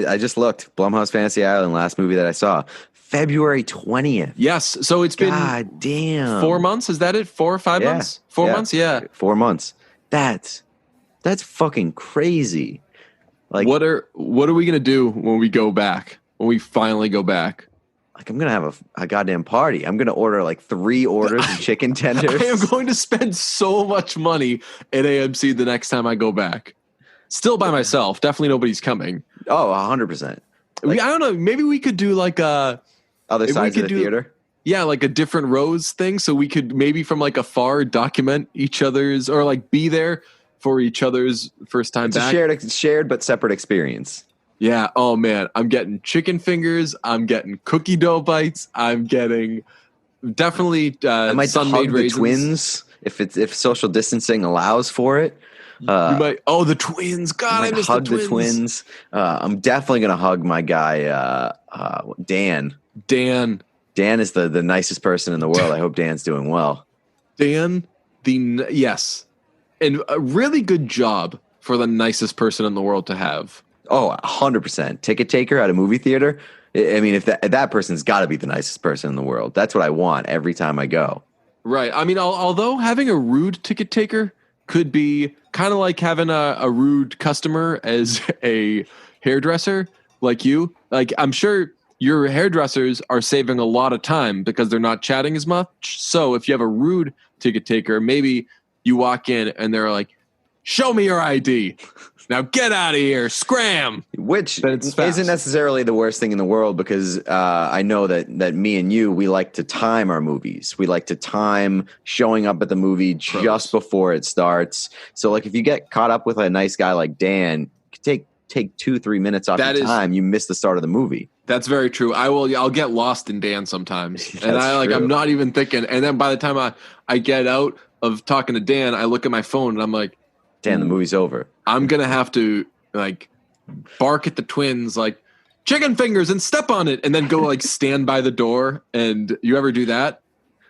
I just looked. Blumhouse Fantasy Island, last movie that I saw. February 20th. Yes. So it's been God damn. 4 months. Is that it? 4 or 5 months? 4 months. Yeah. 4 months. That's fucking crazy. Like, what are we going to do when we go back? When we finally go back? Like, I'm going to have a goddamn party. I'm going to order like 3 orders of chicken tenders. I am going to spend so much money at AMC the next time I go back. Still by myself. Definitely nobody's coming. Oh, 100%. Like, I don't know. Maybe we could do like other sides of the theater. Yeah, like a different rows thing. So we could maybe from like afar document each other's, or like be there for each other's first time back. It's a shared but separate experience. Yeah. Oh man, I'm getting chicken fingers. I'm getting cookie dough bites. I'm getting definitely I might hug the twins if social distancing allows for it. You might. Oh, the twins! God, I miss the twins. I'm definitely gonna hug my guy, Dan. Dan is the nicest person in the world. I hope Dan's doing well. Dan, yes, and a really good job for the nicest person in the world to have. Oh, 100%. Ticket taker at a movie theater. I mean, if that person's got to be the nicest person in the world. That's what I want every time I go. Right. I mean, although having a rude ticket taker could be kind of like having a rude customer as a hairdresser like you. Like, I'm sure your hairdressers are saving a lot of time because they're not chatting as much. So if you have a rude ticket taker, maybe you walk in and they're like, show me your ID. Now get out of here, scram! Which isn't necessarily the worst thing in the world, because I know that me and you, we like to time our movies. We like to time showing up at the movie just before it starts. So like if you get caught up with a nice guy like Dan, take 2-3 minutes off your time, you miss the start of the movie. That's very true. I'll get lost in Dan sometimes. And I'm not even thinking. And then by the time I get out of talking to Dan, I look at my phone and I'm like, Dan, the movie's over. I'm going to have to like bark at the twins, like chicken fingers, and step on it, and then go like stand by the door. And you ever do that?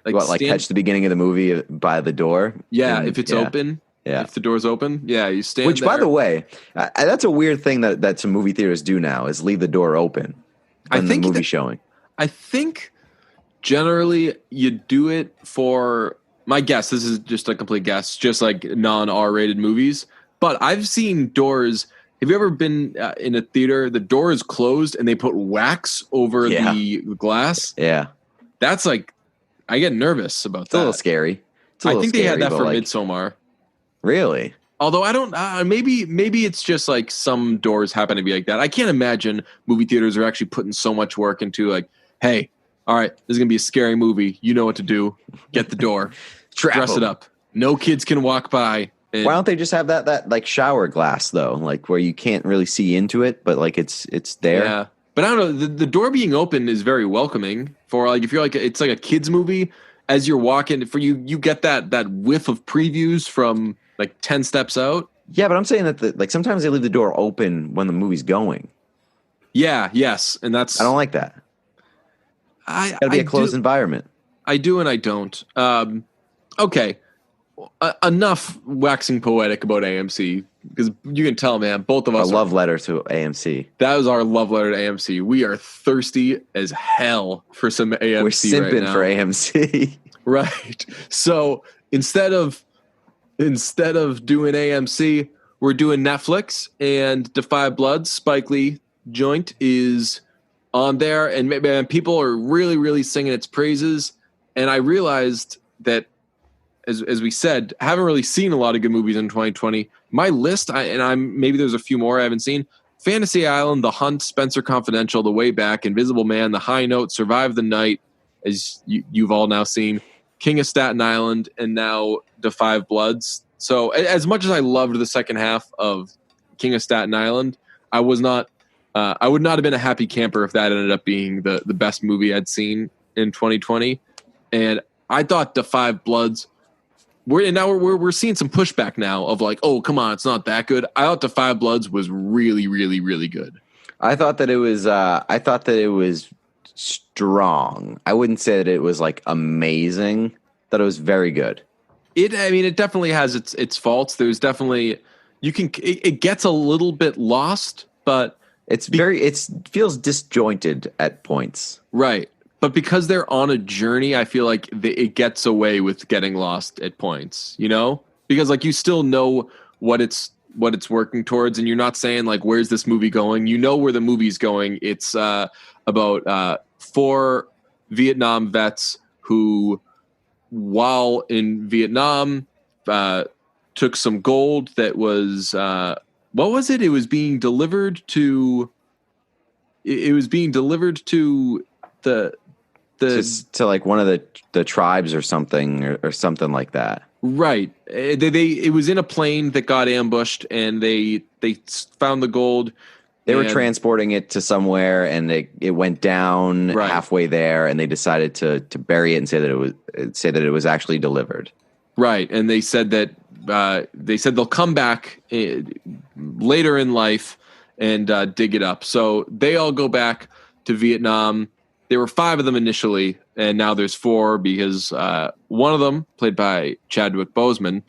Like catch the beginning of the movie by the door? Yeah. If it's open. Yeah. If the door's open. Yeah. You stand Which, there. By the way, that's a weird thing that some movie theaters do now, is leave the door open when the movie's showing. I think generally you do it for, my guess, this is just a complete guess, just like non-R-rated movies. But I've seen doors. Have you ever been in a theater? The door is closed and they put wax over the glass. Yeah. That's like, I get nervous about that. It's a little scary. I think they had that for Midsommar. Really? Although I don't, maybe it's just like some doors happen to be like that. I can't imagine movie theaters are actually putting so much work into like, hey, all right, this is going to be a scary movie. You know what to do. Get the door. Dress it up. No kids can walk by. Why don't they just have that like shower glass though, like where you can't really see into it, but like it's there? Yeah, but I don't know. The door being open is very welcoming for like if you're like it's like a kids movie as you're walking, for you get that whiff of previews from like 10 steps out. Yeah, but I'm saying that like sometimes they leave the door open when the movie's going. Yeah, yes, and that's I don't like that. It's got to be a closed environment. I do and I don't. Okay, enough waxing poetic about AMC, because you can tell, man, both of us. A love letter to AMC. That was our love letter to AMC. We are thirsty as hell for some AMC. We're simping right now. for AMC. Right. So instead of doing AMC, we're doing Netflix, and Defy Blood's Spike Lee joint is on there, and people are really, really singing its praises. And I realized that, as we said, haven't really seen a lot of good movies in 2020. My list, maybe there's a few more I haven't seen. Fantasy Island, The Hunt, Spencer Confidential, The Way Back, Invisible Man, The High Note, Survive the Night, as you've all now seen, King of Staten Island, and now Defy Bloods. So as much as I loved the second half of King of Staten Island, I would not have been a happy camper if that ended up being the best movie I'd seen in 2020. And I thought Defy Bloods, we're seeing some pushback now of like, oh, come on, it's not that good. I thought Defy Bloods was really, really, really good. I thought that it was strong. I wouldn't say that it was like amazing. That it was very good. It definitely has its faults. There's definitely it gets a little bit lost, but it feels disjointed at points. Right. But because they're on a journey, I feel like it gets away with getting lost at points, because like you still know what it's working towards, and you're not saying like, where's this movie going? You know where the movie's going. It's about 4 Vietnam vets who, while in Vietnam, took some gold that was what was it? It was being delivered to. It was being delivered to to like one of the tribes or something or something like that. Right. It was in a plane that got ambushed, and they found the gold. They were transporting it to somewhere, and it went down halfway there, and they decided to bury it and say that it was actually delivered. Right, and they said that they'll come back later in life and dig it up. So they all go back to Vietnam. There were 5 of them initially, and now there's 4 because one of them, played by Chadwick Boseman,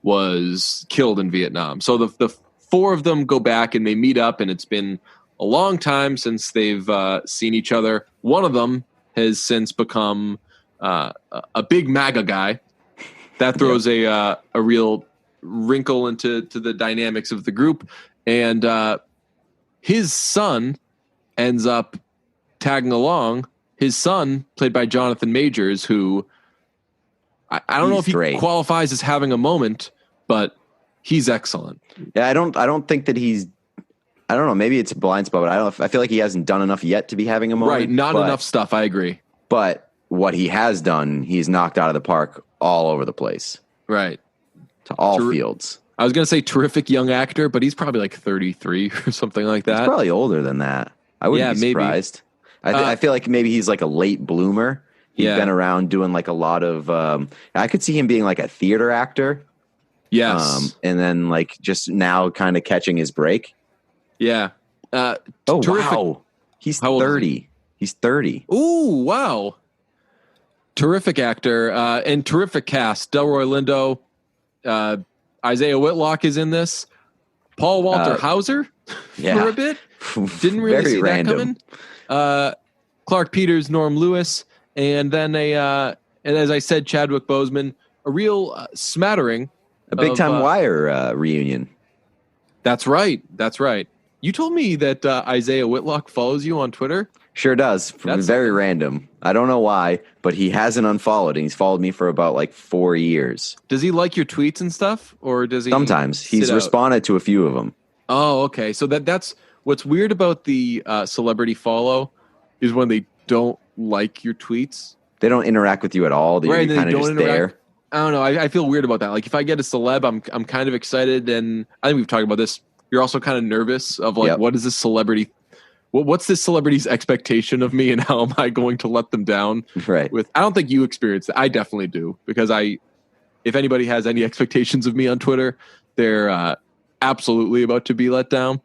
was killed in Vietnam. So the 4 of them go back and they meet up, and it's been a long time since they've seen each other. One of them has since become a big MAGA guy. That throws a real wrinkle into the dynamics of the group. And his son ends up tagging along. His son, played by Jonathan Majors, who I don't know if he qualifies as having a moment, but he's excellent. Yeah, I don't think that he's. I don't know. Maybe it's a blind spot, but I feel like he hasn't done enough yet to be having a moment. Right, not enough stuff. I agree. But what he has done, he's knocked out of the park all over the place. Right, to all fields. I was going to say terrific young actor, but he's probably like 33 or something like that. He's probably older than that. I wouldn't be surprised. I feel like maybe he's like a late bloomer. He's been around doing like a lot of. I could see him being like a theater actor. Yes, and then like just now kind of catching his break. Yeah. Terrific. Wow. He's 30. He's 30. Ooh, wow. Terrific actor and terrific cast. Delroy Lindo, Isaiah Whitlock is in this. Paul Walter Hauser for a bit. Didn't really see random. that coming. Clark Peters, Norm Lewis, and then and as I said, Chadwick Boseman. A real smattering. A Big Time Wire reunion. That's right. That's right. You told me that Isaiah Whitlock follows you on Twitter. Sure does. Very random. I don't know why, but he hasn't unfollowed, and he's followed me for about like 4 years. Does he like your tweets and stuff, or does he? Sometimes he's responded to a few of them. Oh, okay. So that's what's weird about the celebrity follow is when they don't like your tweets. They don't interact with you at all. You're kind of just there. I don't know. I feel weird about that. Like if I get a celeb, I'm kind of excited, and I think we've talked about this. You're also kind of nervous of like, what is this celebrity what's this celebrity's expectation of me, and how am I going to let them down? Right. I don't think you experience that. I definitely do, because if anybody has any expectations of me on Twitter, they're absolutely about to be let down.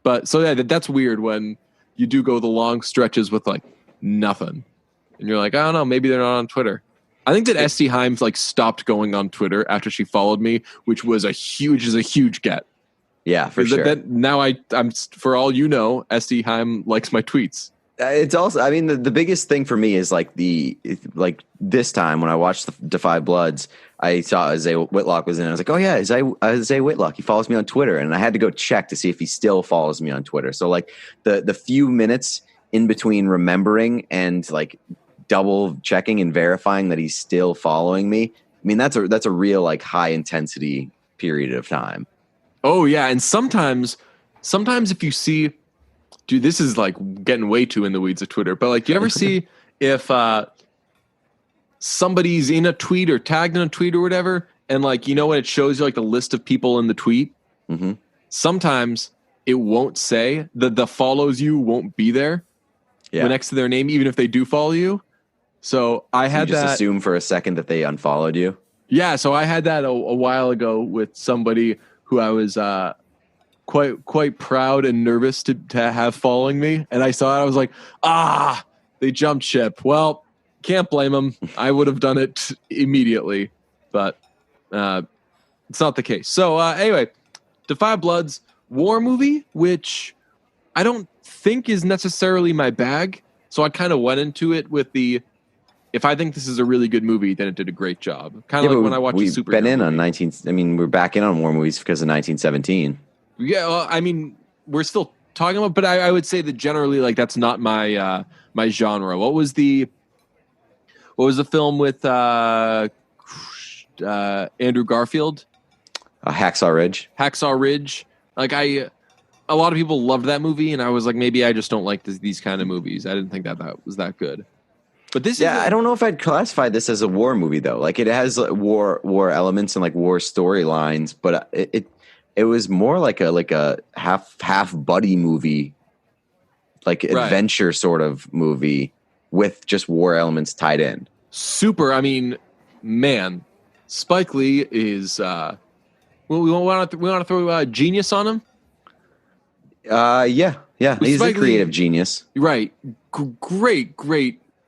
But so yeah, that's weird when you do go the long stretches with like nothing, and you're like, I don't know, maybe they're not on Twitter. I think that Esty Himes like stopped going on Twitter after she followed me, which was a huge get. Yeah, for sure. Now I'm for all you know, Esty Heim likes my tweets. It's also, I mean, the biggest thing for me is like this time when I watched the Defy Bloods, I saw Isaiah Whitlock was in. I was like, oh yeah, Isaiah Whitlock. He follows me on Twitter, and I had to go check to see if he still follows me on Twitter. So like the few minutes in between remembering and like double checking and verifying that he's still following me. I mean, that's a real like high intensity period of time. Oh yeah, and sometimes if you see, dude, this is like getting way too in the weeds of Twitter, but like, you ever see if somebody's in a tweet or tagged in a tweet or whatever, and like, when it shows you like the list of people in the tweet, mm-hmm. Sometimes it won't say the follows you won't be there next to their name, even if they do follow you. So I had you just assume for a second that they unfollowed you. Yeah, so I had that a while ago with somebody who I was quite proud and nervous to have following me, and I saw it. I was like, they jumped ship. Well, can't blame them. I would have done it immediately, but it's not the case. So anyway, Defy Bloods, war movie, which I don't think is necessarily my bag. So I kind of went into it with if I think this is a really good movie, then it did a great job. Kind of like when I watch a superhero been in movie. We're back in on war movies because of 1917. Yeah, well, I mean, we're still talking about, but I would say that generally, like, that's not my my genre. What was the film with Andrew Garfield? Hacksaw Ridge. Hacksaw Ridge. Like, a lot of people loved that movie, and I was like, maybe I just don't like these kind of movies. I didn't think that was that good. But this I don't know if I'd classify this as a war movie though. Like, it has war elements and like war storylines, but it was more like a half buddy movie, like adventure sort of movie with just war elements tied in. Super. I mean, man, Spike Lee is. We want to throw genius on him. Yeah. He's a creative genius. Right. Great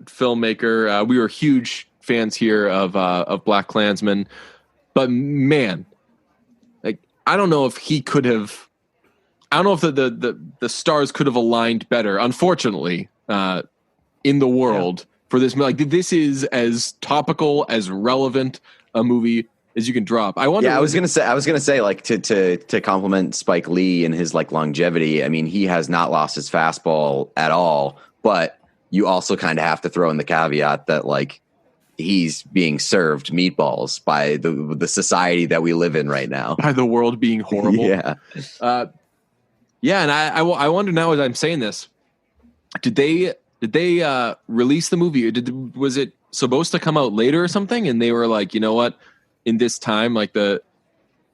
filmmaker. We were huge fans here of Black Klansman, but man, like, I don't know if he could have. I don't know if the stars could have aligned better. Unfortunately, in the world for this, like, this is as topical, as relevant a movie as you can drop. I wonder. Yeah, I was gonna say, like, to compliment Spike Lee and his like longevity. I mean, he has not lost his fastball at all, but you also kind of have to throw in the caveat that like he's being served meatballs by the society that we live in right now, by the world being horrible. Yeah. And I wonder now, as I'm saying this, did they release the movie? Was it supposed to come out later or something? And they were like, you know what, in this time, like, the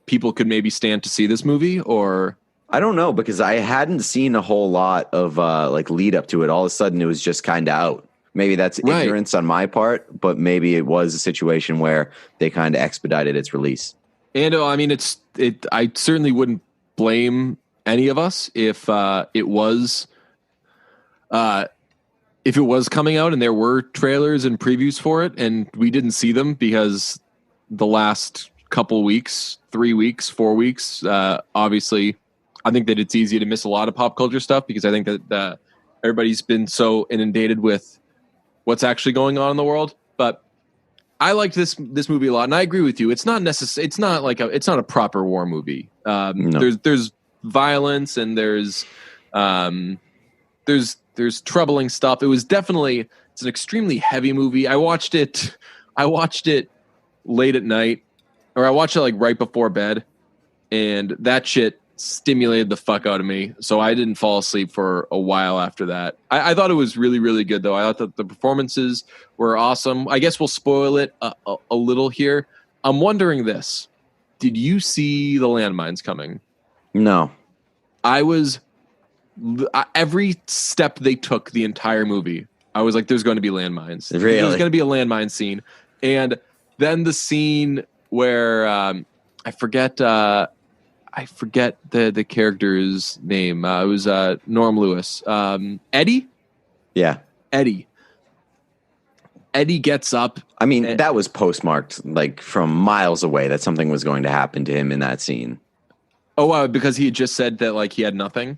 people could maybe stand to see this movie, or. I don't know, because I hadn't seen a whole lot of like lead up to it. All of a sudden it was just kind of out. Maybe that's ignorance on my part, but maybe it was a situation where they kind of expedited its release. And I mean, I certainly wouldn't blame any of us if it was coming out and there were trailers and previews for it and we didn't see them because the last couple weeks, 3 weeks, 4 weeks, obviously, I think that it's easy to miss a lot of pop culture stuff because I think that everybody's been so inundated with what's actually going on in the world. But I liked this movie a lot, and I agree with you. It's not necessary. It's not a proper war movie. No. There's violence and there's troubling stuff. It's an extremely heavy movie. I watched it late at night, or I watched it like right before bed, and that shit stimulated the fuck out of me. So I didn't fall asleep for a while after that. I thought it was really, really good though. I thought that the performances were awesome. I guess we'll spoil it a little here. I'm wondering this. Did you see the landmines coming? No. I was every step they took the entire movie, I was like, there's going to be landmines. Really? There's going to be a landmine scene. And then the scene where I forget the character's name. It was Norm Lewis. Eddie? Yeah. Eddie gets up. I mean, that was postmarked like from miles away that something was going to happen to him in that scene. Oh, because he had just said that like he had nothing.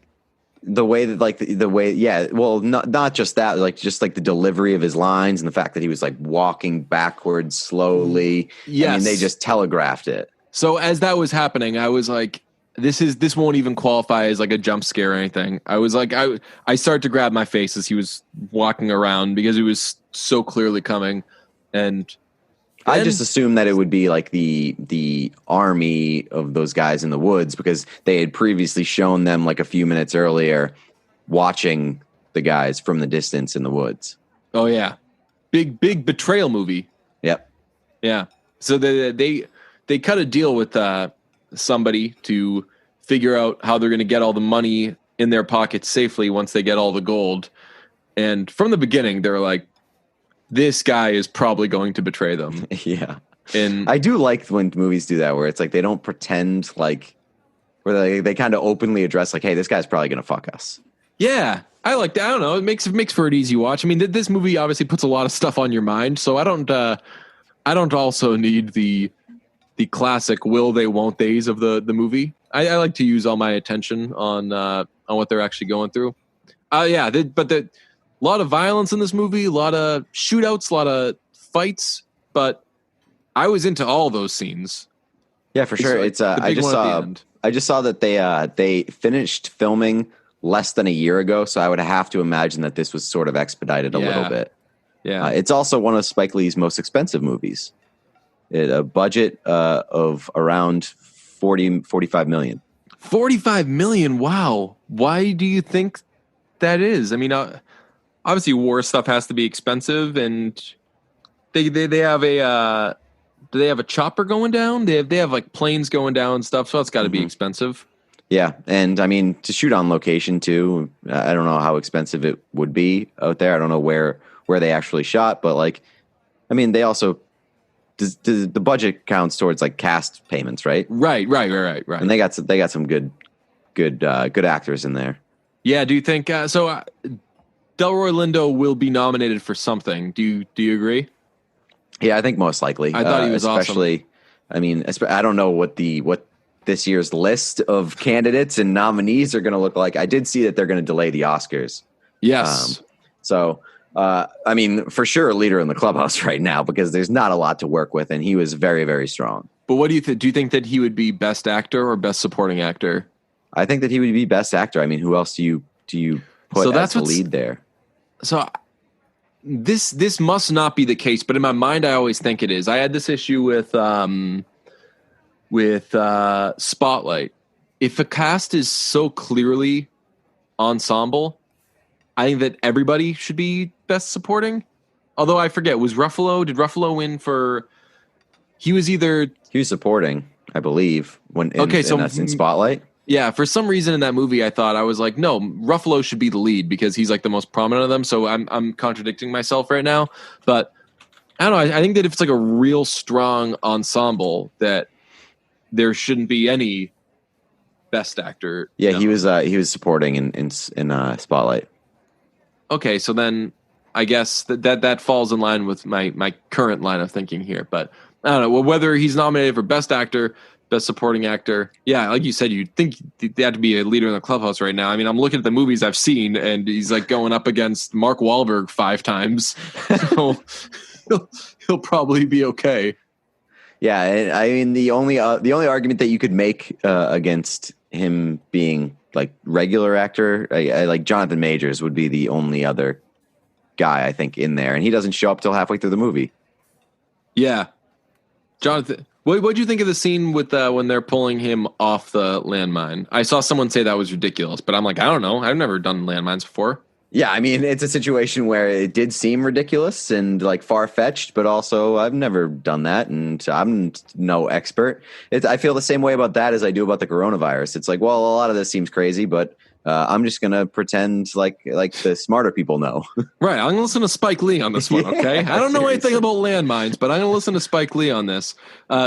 The way that like the way, yeah. Well, not just that, like just like the delivery of his lines and the fact that he was like walking backwards slowly. Yes. I mean, they just telegraphed it. So as that was happening, I was like, this won't even qualify as like a jump scare or anything. I was like, I started to grab my face as he was walking around because it was so clearly coming. And I just assumed that it would be like the army of those guys in the woods because they had previously shown them like a few minutes earlier watching the guys from the distance in the woods. Oh yeah. Big betrayal movie. Yep. Yeah. So they cut a deal with somebody to figure out how they're going to get all the money in their pockets safely once they get all the gold. And from the beginning, they're like, this guy is probably going to betray them. Yeah. And I do like when movies do that, where it's like they don't pretend like, where they kind of openly address like, hey, this guy's probably going to fuck us. yeah, I like that. I don't know. It makes for an easy watch. I mean, this movie obviously puts a lot of stuff on your mind. So I don't also need the classic will they, won't they's of the movie. I like to use all my attention on what they're actually going through. But a lot of violence in this movie, a lot of shootouts, a lot of fights, but I was into all those scenes. Yeah, for sure. It's I just saw that they finished filming less than a year ago, so I would have to imagine that this was sort of expedited a little bit. Yeah. It's also one of Spike Lee's most expensive movies. A budget of around 45 million. 45 million. Wow. Why do you think that is? I mean, obviously war stuff has to be expensive, and they have a do they have a chopper going down? They have like planes going down and stuff, so it's got to be expensive. Yeah, and I mean to shoot on location too. I don't know how expensive it would be out there. I don't know where they actually shot, but like, I mean, they also the budget counts towards like cast payments, right? Right. And they got some good actors in there. Yeah. Do you think so? Delroy Lindo will be nominated for something. Do you agree? Yeah, I think most likely. I thought he was especially, awesome. I mean, I don't know what this year's list of candidates and nominees are going to look like. I did see that they're going to delay the Oscars. Yes. I mean, for sure, a leader in the clubhouse right now because there's not a lot to work with, and he was very, very strong. But what do you think? Do you think that he would be best actor or best supporting actor? I think that he would be best actor. I mean, who else do you put as the lead there? So this must not be the case, but in my mind, I always think it is. I had this issue with Spotlight. If a cast is so clearly ensemble, I think that everybody should be best supporting. Although I forget, did Ruffalo win for? He was supporting, I believe. That's in Spotlight. Yeah, for some reason in that movie, I was like, no, Ruffalo should be the lead because he's like the most prominent of them. So I'm contradicting myself right now, but I don't know. I think that if it's like a real strong ensemble, that there shouldn't be any best actor. Yeah, he was supporting in Spotlight. Okay, so then I guess that falls in line with my current line of thinking here. But I don't know. Well, whether he's nominated for best actor, best supporting actor, yeah, like you said, you'd think they had to be a leader in the clubhouse right now. I mean, I'm looking at the movies I've seen, and he's like going up against Mark Wahlberg 5 times. So he'll probably be okay. Yeah, I mean the only argument that you could make against him being like regular actor, I like Jonathan Majors would be the only other guy I think in there, and he doesn't show up till halfway through the movie. Yeah, Jonathan. What do you think of the scene with when they're pulling him off the landmine? I saw someone say that was ridiculous, but I'm like, I don't know. I've never done landmines before. Yeah, I mean, it's a situation where it did seem ridiculous and like far-fetched, but also I've never done that, and I'm no expert. I feel the same way about that as I do about the coronavirus. It's like, well, a lot of this seems crazy, but I'm just gonna pretend like the smarter people know. Right, I'm gonna listen to Spike Lee on this one. Yeah, Okay, I don't know anything seriously. about landmines, but I'm gonna listen to Spike Lee on this.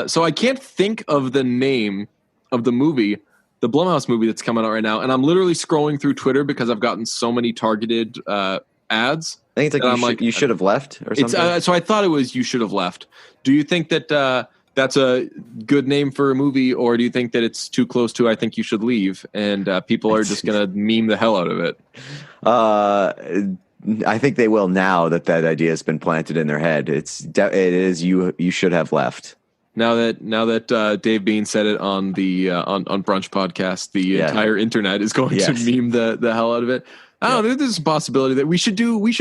So I can't think of the name of the movie, the Blumhouse movie that's coming out right now, and I'm literally scrolling through Twitter because I've gotten so many targeted ads. I think it's like you should have left or something. So I thought it was You Should Have Left. Do you think that that's a good name for a movie, or do you think that it's too close to I Think You Should Leave, and people are just going to meme the hell out of it? I think they will now that idea has been planted in their head. It is You Should Have Left. Now that Dave Bean said it on the on Brunch podcast, the entire internet is going to meme the hell out of it. I don't know. There's a possibility that we should lean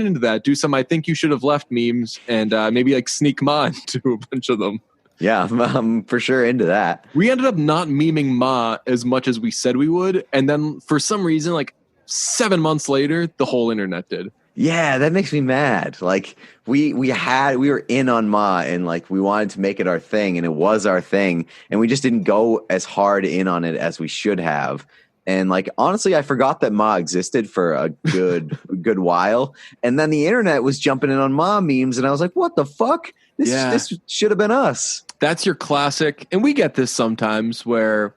into that. Do some I Think You Should Have Left memes and maybe like sneak Ma into a bunch of them. Yeah, I'm for sure into that. We ended up not memeing Ma as much as we said we would, and then for some reason, like 7 months later, the whole internet did. Yeah, that makes me mad. Like we were in on Ma and like we wanted to make it our thing, and it was our thing, and we just didn't go as hard in on it as we should have. And like honestly, I forgot that Ma existed for a good while, and then the internet was jumping in on Ma memes, and I was like, "What the fuck? This should have been us." That's your classic, and we get this sometimes where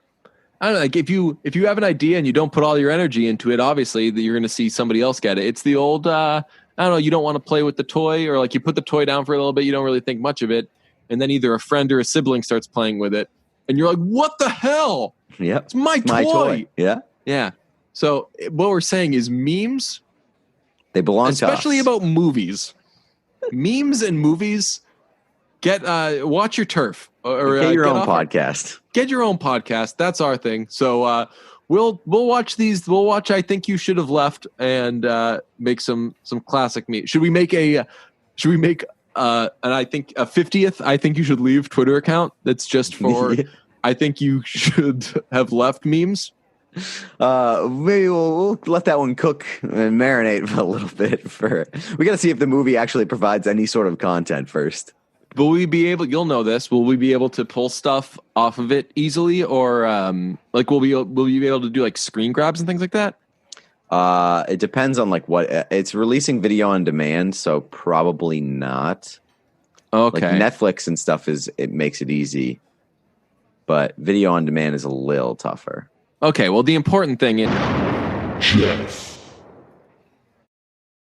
I don't know, like if you have an idea and you don't put all your energy into it, obviously that you're going to see somebody else get it. It's the old I don't know, you don't want to play with the toy, or like you put the toy down for a little bit, you don't really think much of it, and then either a friend or a sibling starts playing with it, and you're like, "What the hell? Yeah, it's my toy." Yeah. So what we're saying is memes, they belong to us. Especially about movies. Memes and movies, watch your turf. Or get your own podcast. Get your own podcast. That's our thing. So we'll watch these. We'll watch I Think You Should Have Left and make some classic memes. Should we make and I think a 50th I Think You Should Leave Twitter account that's just for I Think You Should Have Left memes? Maybe we'll let that one cook and marinate for a little bit. We got to see if the movie actually provides any sort of content first. Will we be able? You'll know this. Will we be able to pull stuff off of it easily, or like will you be able to do like screen grabs and things like that? It depends on like what it's releasing video on demand, so probably not. Okay, like Netflix and stuff it makes it easy, but video on demand is a little tougher. Okay, well, the important thing is... Jeff.